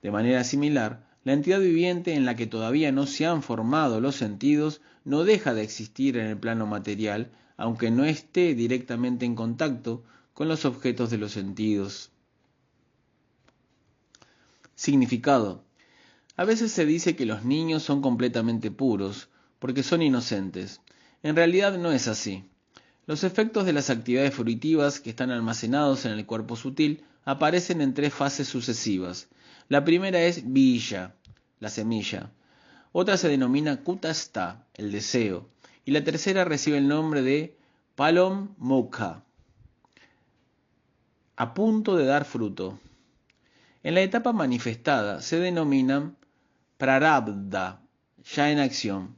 De manera similar, la entidad viviente en la que todavía no se han formado los sentidos no deja de existir en el plano material, aunque no esté directamente en contacto con los objetos de los sentidos. Significado. A veces se dice que los niños son completamente puros, porque son inocentes. En realidad no es así. Los efectos de las actividades fruitivas que están almacenados en el cuerpo sutil aparecen en 3 fases sucesivas. La primera es bija, la semilla. Otra se denomina kutastha, el deseo. Y la tercera recibe el nombre de palom mukha, a punto de dar fruto. En la etapa manifestada se denominan prarabdha, ya en acción.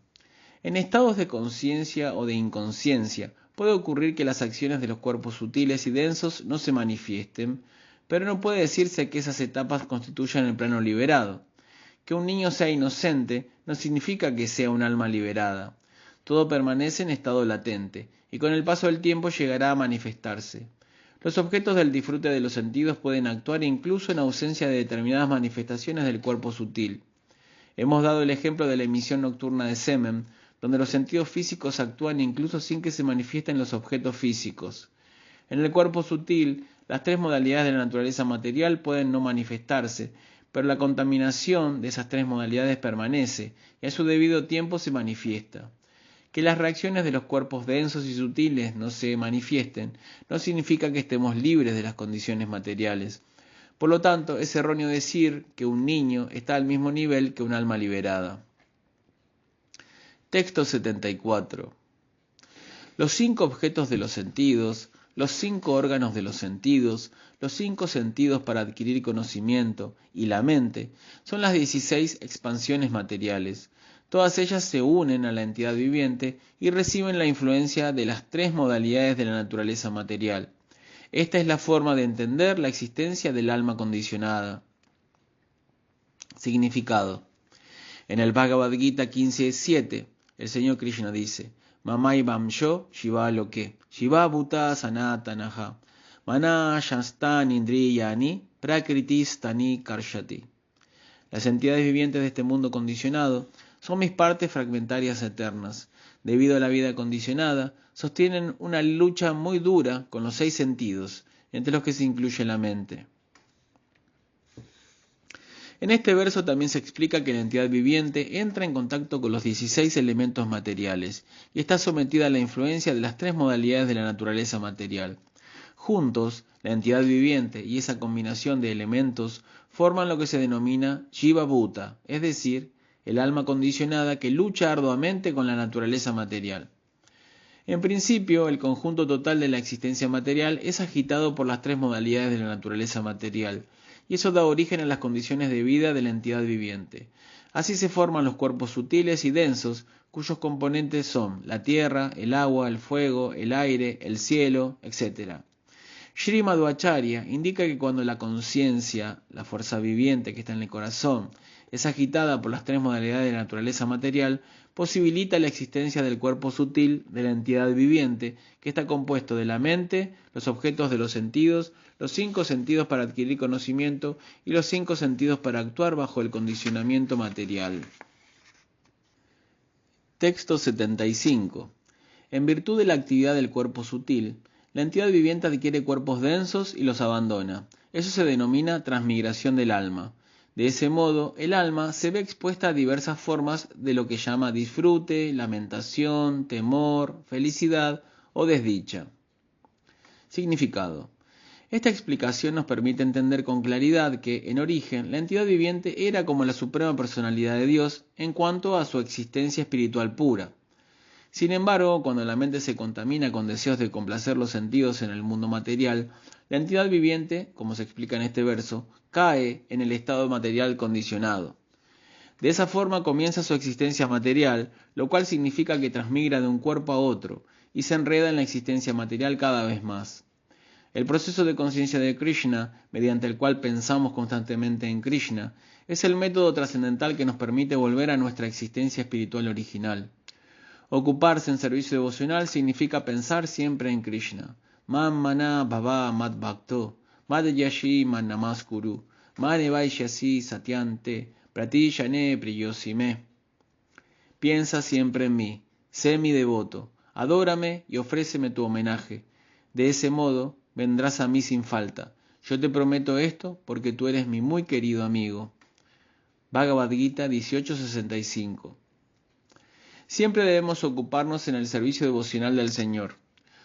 En estados de conciencia o de inconsciencia puede ocurrir que las acciones de los cuerpos sutiles y densos no se manifiesten, pero no puede decirse que esas etapas constituyan el plano liberado. Que un niño sea inocente no significa que sea un alma liberada. Todo permanece en estado latente, y con el paso del tiempo llegará a manifestarse. Los objetos del disfrute de los sentidos pueden actuar incluso en ausencia de determinadas manifestaciones del cuerpo sutil. Hemos dado el ejemplo de la emisión nocturna de semen, donde los sentidos físicos actúan incluso sin que se manifiesten los objetos físicos. En el cuerpo sutil, las 3 modalidades de la naturaleza material pueden no manifestarse, pero la contaminación de esas 3 modalidades permanece y a su debido tiempo se manifiesta. Que las reacciones de los cuerpos densos y sutiles no se manifiesten no significa que estemos libres de las condiciones materiales. Por lo tanto, es erróneo decir que un niño está al mismo nivel que un alma liberada. Texto 74. Los 5 objetos de los sentidos, los 5 órganos de los sentidos, los 5 sentidos para adquirir conocimiento y la mente son las 16 expansiones materiales. Todas ellas se unen a la entidad viviente y reciben la influencia de las 3 modalidades de la naturaleza material. Esta es la forma de entender la existencia del alma condicionada. Significado. En el Bhagavad Gita 15.7, el Señor Krishna dice: Mamai Bamsho Shiva Loke, Shiva Bhuta Sanatanaha, Mana Shastan Indriyani, Prakriti-stani Karshati. Las entidades vivientes de este mundo condicionado son mis partes fragmentarias eternas. Debido a la vida condicionada, sostienen una lucha muy dura con los 6 sentidos, entre los que se incluye la mente. En este verso también se explica que la entidad viviente entra en contacto con los 16 elementos materiales y está sometida a la influencia de las 3 modalidades de la naturaleza material. Juntos, la entidad viviente y esa combinación de elementos forman lo que se denomina Jiva Bhuta, es decir, el alma condicionada que lucha arduamente con la naturaleza material. En principio, el conjunto total de la existencia material es agitado por las 3 modalidades de la naturaleza material, y eso da origen a las condiciones de vida de la entidad viviente. Así se forman los cuerpos sutiles y densos, cuyos componentes son la tierra, el agua, el fuego, el aire, el cielo, etc. Sri Madhvacharya indica que cuando la conciencia, la fuerza viviente que está en el corazón, es agitada por las tres modalidades de la naturaleza material, posibilita la existencia del cuerpo sutil de la entidad viviente, que está compuesto de la mente, los objetos de los sentidos, los 5 sentidos para adquirir conocimiento y los 5 sentidos para actuar bajo el condicionamiento material. Texto 75. En virtud de la actividad del cuerpo sutil, la entidad viviente adquiere cuerpos densos y los abandona. Eso se denomina transmigración del alma. De ese modo, el alma se ve expuesta a diversas formas de lo que llama disfrute, lamentación, temor, felicidad o desdicha. Significado. Esta explicación nos permite entender con claridad que, en origen, la entidad viviente era como la suprema personalidad de Dios en cuanto a su existencia espiritual pura. Sin embargo, cuando la mente se contamina con deseos de complacer los sentidos en el mundo material, la entidad viviente, como se explica en este verso, cae en el estado material condicionado. De esa forma comienza su existencia material, lo cual significa que transmigra de un cuerpo a otro y se enreda en la existencia material cada vez más. El proceso de conciencia de Krishna, mediante el cual pensamos constantemente en Krishna, es el método trascendental que nos permite volver a nuestra existencia espiritual original. Ocuparse en servicio devocional significa pensar siempre en Krishna. Man mana bhava mad bhakto, mad yashi man namaskuru, mane vaishyasi satyante, pratishane priyosime. Piensa siempre en mí, sé mi devoto, adórame y ofréceme tu homenaje. De ese modo vendrás a mí sin falta. Yo te prometo esto porque tú eres mi muy querido amigo. Bhagavad Gita 18:65. Siempre debemos ocuparnos en el servicio devocional del Señor.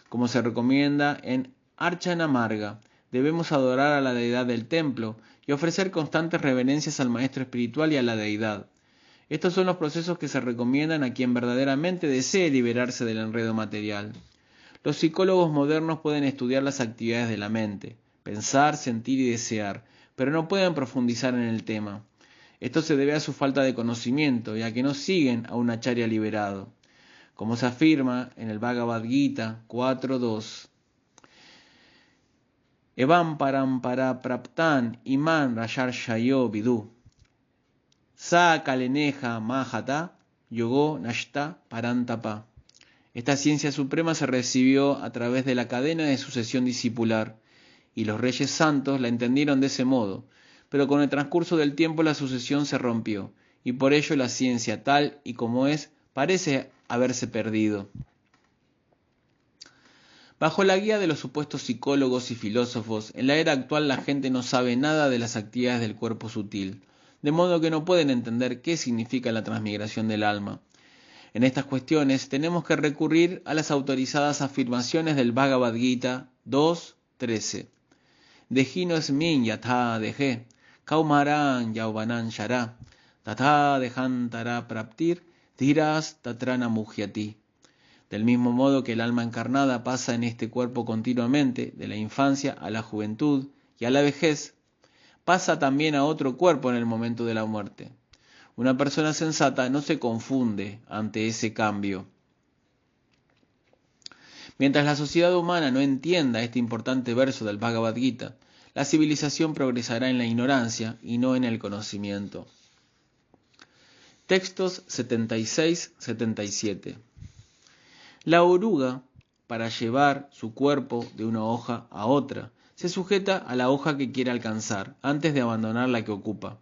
Como se recomienda en Archana Marga, debemos adorar a la deidad del templo y ofrecer constantes reverencias al maestro espiritual y a la deidad. Estos son los procesos que se recomiendan a quien verdaderamente desee liberarse del enredo material. Los psicólogos modernos pueden estudiar las actividades de la mente, pensar, sentir y desear, pero no pueden profundizar en el tema. Esto se debe a su falta de conocimiento y a que no siguen a un acharya liberado. Como se afirma en el Bhagavad Gita 4.2. Evam parampara praptan iman rasharshayo vidu. Sa kaleneja mahata yogo nashta parantapa. Esta ciencia suprema se recibió a través de la cadena de sucesión discipular, y los reyes santos la entendieron de ese modo, pero con el transcurso del tiempo la sucesión se rompió, y por ello la ciencia tal y como es parece haberse perdido. Bajo la guía de los supuestos psicólogos y filósofos, en la era actual la gente no sabe nada de las actividades del cuerpo sutil, de modo que no pueden entender qué significa la transmigración del alma. En estas cuestiones tenemos que recurrir a las autorizadas afirmaciones del Bhagavad Gita 2.13. Dejino esmin yatha deje, kaumaran yauvanan shara, tatha dejantara praptir, dhiras tatrana mujyati. Del mismo modo que el alma encarnada pasa en este cuerpo continuamente, de la infancia a la juventud y a la vejez, pasa también a otro cuerpo en el momento de la muerte. Una persona sensata no se confunde ante ese cambio. Mientras la sociedad humana no entienda este importante verso del Bhagavad Gita, la civilización progresará en la ignorancia y no en el conocimiento. Textos 76-77. La oruga, para llevar su cuerpo de una hoja a otra, se sujeta a la hoja que quiere alcanzar antes de abandonar la que ocupa.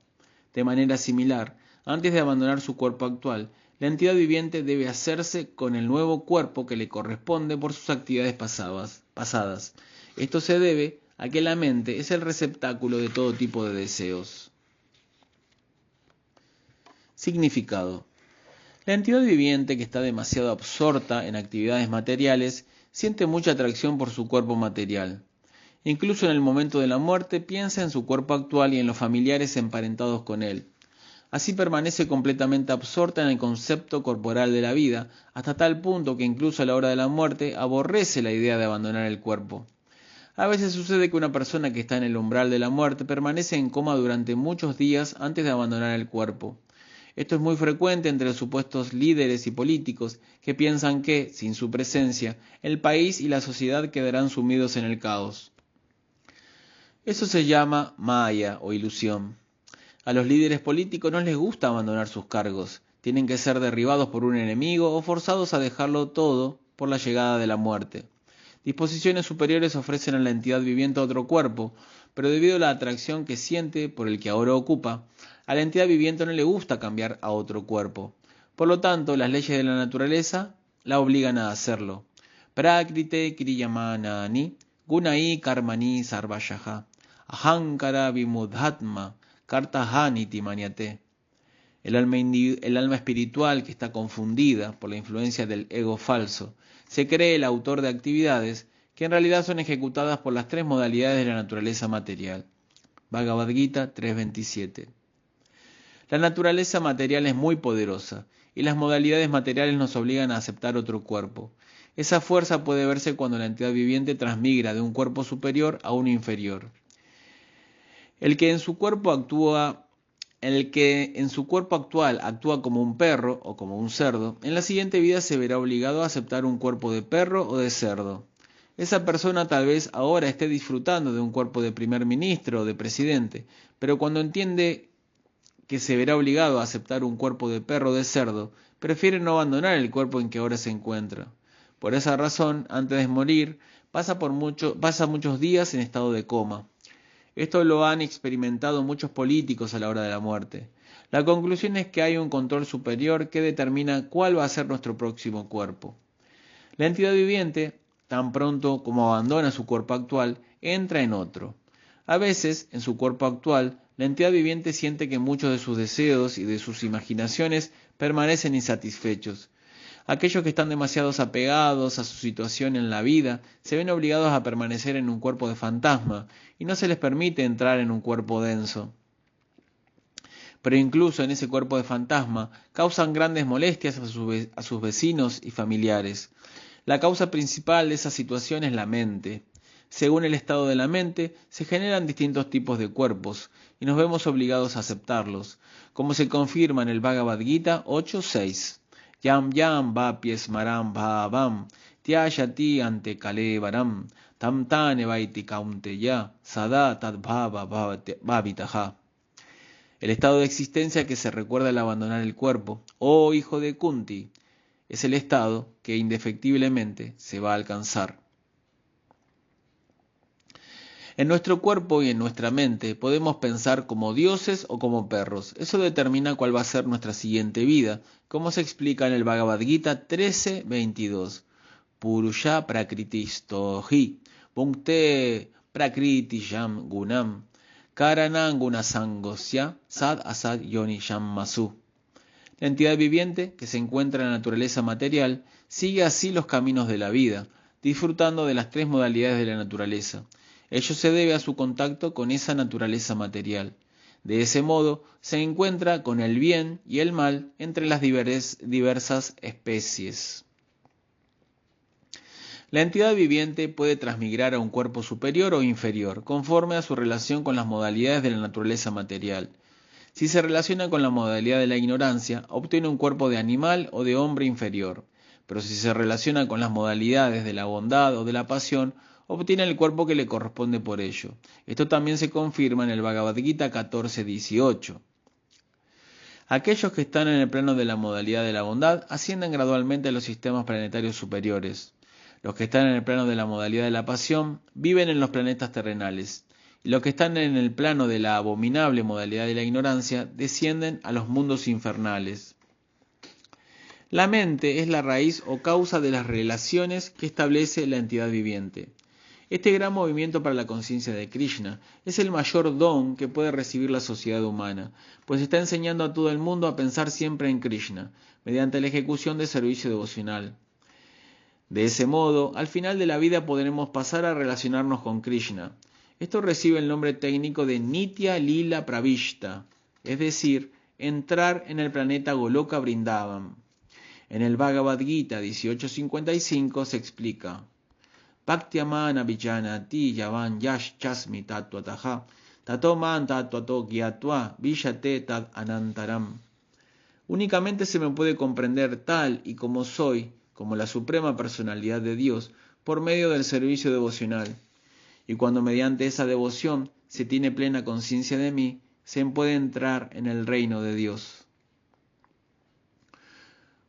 De manera similar, antes de abandonar su cuerpo actual, la entidad viviente debe hacerse con el nuevo cuerpo que le corresponde por sus actividades pasadas. Esto se debe a que la mente es el receptáculo de todo tipo de deseos. Significado. La entidad viviente que está demasiado absorta en actividades materiales siente mucha atracción por su cuerpo material. Incluso en el momento de la muerte piensa en su cuerpo actual y en los familiares emparentados con él. Así permanece completamente absorta en el concepto corporal de la vida, hasta tal punto que incluso a la hora de la muerte aborrece la idea de abandonar el cuerpo. A veces sucede que una persona que está en el umbral de la muerte permanece en coma durante muchos días antes de abandonar el cuerpo. Esto es muy frecuente entre los supuestos líderes y políticos que piensan que, sin su presencia, el país y la sociedad quedarán sumidos en el caos. Eso se llama maya o ilusión. A los líderes políticos no les gusta abandonar sus cargos. Tienen que ser derribados por un enemigo o forzados a dejarlo todo por la llegada de la muerte. Disposiciones superiores ofrecen a la entidad viviente otro cuerpo, pero debido a la atracción que siente por el que ahora ocupa, a la entidad viviente no le gusta cambiar a otro cuerpo. Por lo tanto, las leyes de la naturaleza la obligan a hacerlo. Prakrite kriyamanani gunai karmani sarvashaha ahankara vimudhatma kartahaniti maniate. El alma espiritual que está confundida por la influencia del ego falso se cree el autor de actividades que en realidad son ejecutadas por las tres modalidades de la naturaleza material. Bhagavad Gita 3.27. La naturaleza material es muy poderosa y las modalidades materiales nos obligan a aceptar otro cuerpo. Esa fuerza puede verse cuando la entidad viviente transmigra de un cuerpo superior a uno inferior. El que en su cuerpo actual actúa como un perro o como un cerdo, en la siguiente vida se verá obligado a aceptar un cuerpo de perro o de cerdo. Esa persona tal vez ahora esté disfrutando de un cuerpo de primer ministro o de presidente, pero cuando entiende que se verá obligado a aceptar un cuerpo de perro o de cerdo, prefiere no abandonar el cuerpo en que ahora se encuentra. Por esa razón, antes de morir, pasa muchos días en estado de coma. Esto lo han experimentado muchos políticos a la hora de la muerte. La conclusión es que hay un control superior que determina cuál va a ser nuestro próximo cuerpo. La entidad viviente, tan pronto como abandona su cuerpo actual, entra en otro. A veces, en su cuerpo actual, la entidad viviente siente que muchos de sus deseos y de sus imaginaciones permanecen insatisfechos. Aquellos que están demasiado apegados a su situación en la vida se ven obligados a permanecer en un cuerpo de fantasma y no se les permite entrar en un cuerpo denso. Pero incluso en ese cuerpo de fantasma causan grandes molestias a sus vecinos y familiares. La causa principal de esa situación es la mente. Según el estado de la mente, se generan distintos tipos de cuerpos y nos vemos obligados a aceptarlos, como se confirma en el Bhagavad Gita 8.6. Yam yam vapies maram bhavam tyashati ante kalevaram tam tane vaiti kaunteya sada tadbhava bhavitaha. El estado de existencia que se recuerda al abandonar el cuerpo, oh hijo de Kunti, es el estado que indefectiblemente se va a alcanzar. En nuestro cuerpo y en nuestra mente podemos pensar como dioses o como perros. Eso determina cuál va a ser nuestra siguiente vida, como se explica en el Bhagavad Gita 13.22. Purusha prakritistohi, punkte prakritisham gunam, karanam gunasangosya sad asad yonisham masu. La entidad viviente, que se encuentra en la naturaleza material, sigue así los caminos de la vida, disfrutando de las tres modalidades de la naturaleza. Ello se debe a su contacto con esa naturaleza material. De ese modo, se encuentra con el bien y el mal entre las diversas especies. La entidad viviente puede transmigrar a un cuerpo superior o inferior, conforme a su relación con las modalidades de la naturaleza material. Si se relaciona con la modalidad de la ignorancia, obtiene un cuerpo de animal o de hombre inferior. Pero si se relaciona con las modalidades de la bondad o de la pasión, obtiene el cuerpo que le corresponde por ello. Esto también se confirma en el Bhagavad Gita 14.18. Aquellos que están en el plano de la modalidad de la bondad ascienden gradualmente a los sistemas planetarios superiores. Los que están en el plano de la modalidad de la pasión viven en los planetas terrenales. Y los que están en el plano de la abominable modalidad de la ignorancia descienden a los mundos infernales. La mente es la raíz o causa de las relaciones que establece la entidad viviente. Este gran movimiento para la conciencia de Krishna es el mayor don que puede recibir la sociedad humana, pues está enseñando a todo el mundo a pensar siempre en Krishna, mediante la ejecución de servicio devocional. De ese modo, al final de la vida podremos pasar a relacionarnos con Krishna. Esto recibe el nombre técnico de Nitya Lila Pravishta, es decir, entrar en el planeta Goloka Vrindavan. En el Bhagavad Gita 18.55 se explica: Bhaktyamana vijanati yavan yash chasmi tattvataha tato man tattvato gyatva vishate tad anantaram. Únicamente se me puede comprender tal y como soy, como la suprema personalidad de Dios, por medio del servicio devocional. Y cuando mediante esa devoción se tiene plena conciencia de mí, se puede entrar en el reino de Dios.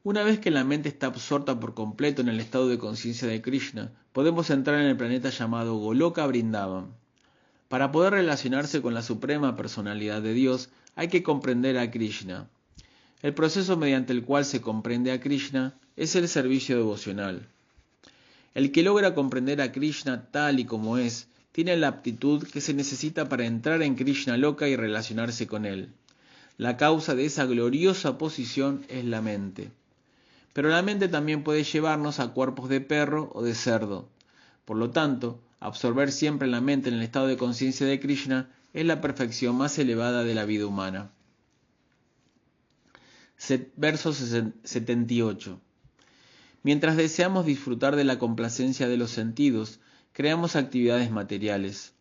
Una vez que la mente está absorta por completo en el estado de conciencia de Krishna, podemos entrar en el planeta llamado Goloka Vrindavan. Para poder relacionarse con la suprema personalidad de Dios, hay que comprender a Krishna. El proceso mediante el cual se comprende a Krishna es el servicio devocional. El que logra comprender a Krishna tal y como es, tiene la aptitud que se necesita para entrar en Krishna Loka y relacionarse con él. La causa de esa gloriosa posición es la mente. Pero la mente también puede llevarnos a cuerpos de perro o de cerdo. Por lo tanto, absorber siempre la mente en el estado de conciencia de Krishna es la perfección más elevada de la vida humana. Verso 78. Mientras deseamos disfrutar de la complacencia de los sentidos, creamos actividades materiales.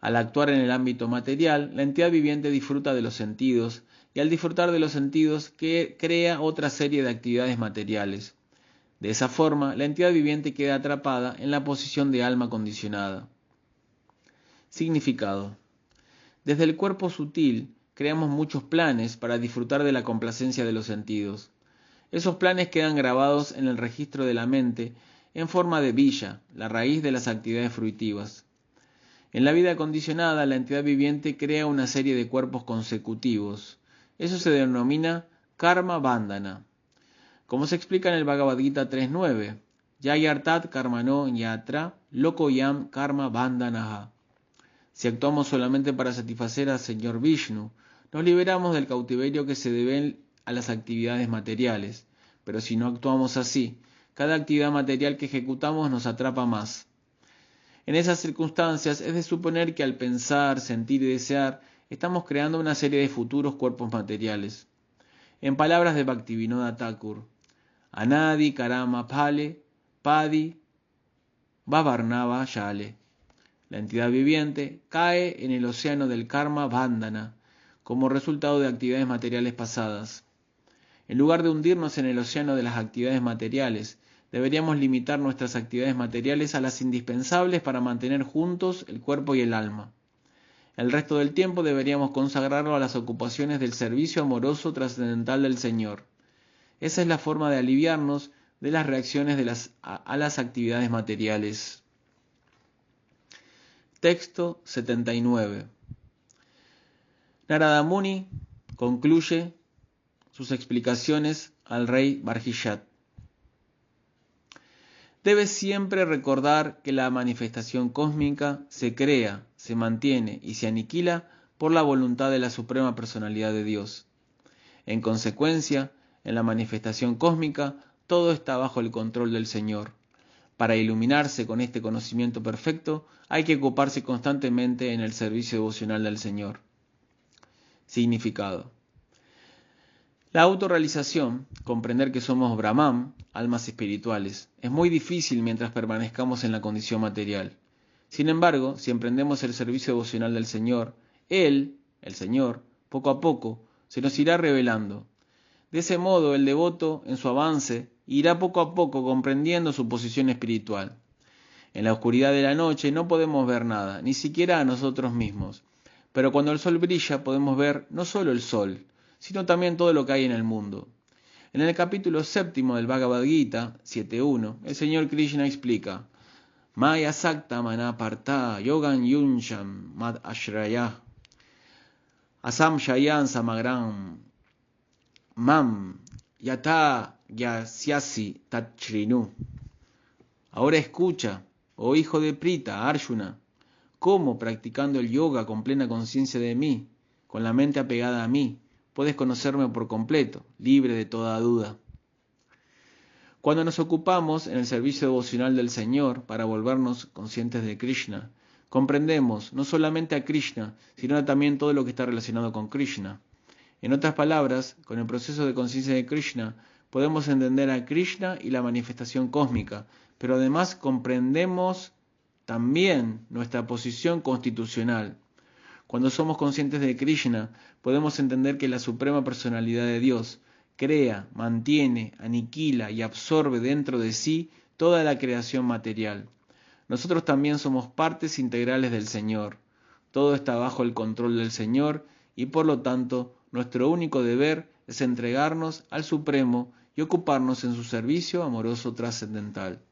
Al actuar en el ámbito material, la entidad viviente disfruta de los sentidos, y al disfrutar de los sentidos, crea otra serie de actividades materiales. De esa forma, la entidad viviente queda atrapada en la posición de alma condicionada. Significado. Desde el cuerpo sutil, creamos muchos planes para disfrutar de la complacencia de los sentidos. Esos planes quedan grabados en el registro de la mente en forma de villa, la raíz de las actividades fruitivas. En la vida condicionada, la entidad viviente crea una serie de cuerpos consecutivos. Eso se denomina karma bandhana. Como se explica en el Bhagavad Gita 3.9, Yayartat karmano yatra lokoyam karma bandhanaha. Si actuamos solamente para satisfacer al Señor Vishnu, nos liberamos del cautiverio que se debe a las actividades materiales. Pero si no actuamos así, cada actividad material que ejecutamos nos atrapa más. En esas circunstancias es de suponer que al pensar, sentir y desear, estamos creando una serie de futuros cuerpos materiales. En palabras de Bhaktivinoda Thakur, Anadi Karama Phale Padi Vavarnava Yale. La entidad viviente cae en el océano del karma bandhana como resultado de actividades materiales pasadas. En lugar de hundirnos en el océano de las actividades materiales, deberíamos limitar nuestras actividades materiales a las indispensables para mantener juntos el cuerpo y el alma. El resto del tiempo deberíamos consagrarlo a las ocupaciones del servicio amoroso trascendental del Señor. Esa es la forma de aliviarnos de las reacciones a las actividades materiales. Texto 79. Narada Muni concluye sus explicaciones al rey Barjillat. Debes siempre recordar que la manifestación cósmica se crea, se mantiene y se aniquila por la voluntad de la Suprema Personalidad de Dios. En consecuencia, en la manifestación cósmica, todo está bajo el control del Señor. Para iluminarse con este conocimiento perfecto, hay que ocuparse constantemente en el servicio devocional del Señor. Significado. La autorrealización, comprender que somos Brahman, almas espirituales, es muy difícil mientras permanezcamos en la condición material. Sin embargo, si emprendemos el servicio devocional del Señor, Él, el Señor, poco a poco, se nos irá revelando. De ese modo, el devoto, en su avance, irá poco a poco comprendiendo su posición espiritual. En la oscuridad de la noche no podemos ver nada, ni siquiera a nosotros mismos. Pero cuando el sol brilla podemos ver no solo el sol, sino también todo lo que hay en el mundo. En el capítulo 7 del Bhagavad Gita 7.1, el Señor Krishna explica: Maya Sakta Manaparta Yogan Yunsham Mad Ashraya Asam Shayan Samagram Mam Yata Yasyasi Tachrinu. Ahora escucha, oh hijo de Prita, Arjuna, cómo practicando el yoga con plena conciencia de mí, con la mente apegada a mí, puedes conocerme por completo, libre de toda duda. Cuando nos ocupamos en el servicio devocional del Señor para volvernos conscientes de Krishna, comprendemos no solamente a Krishna, sino también todo lo que está relacionado con Krishna. En otras palabras, con el proceso de conciencia de Krishna, podemos entender a Krishna y la manifestación cósmica, pero además comprendemos también nuestra posición constitucional. Cuando somos conscientes de Krishna, podemos entender que la Suprema Personalidad de Dios crea, mantiene, aniquila y absorbe dentro de sí toda la creación material. Nosotros también somos partes integrales del Señor. Todo está bajo el control del Señor y por lo tanto nuestro único deber es entregarnos al Supremo y ocuparnos en su servicio amoroso trascendental.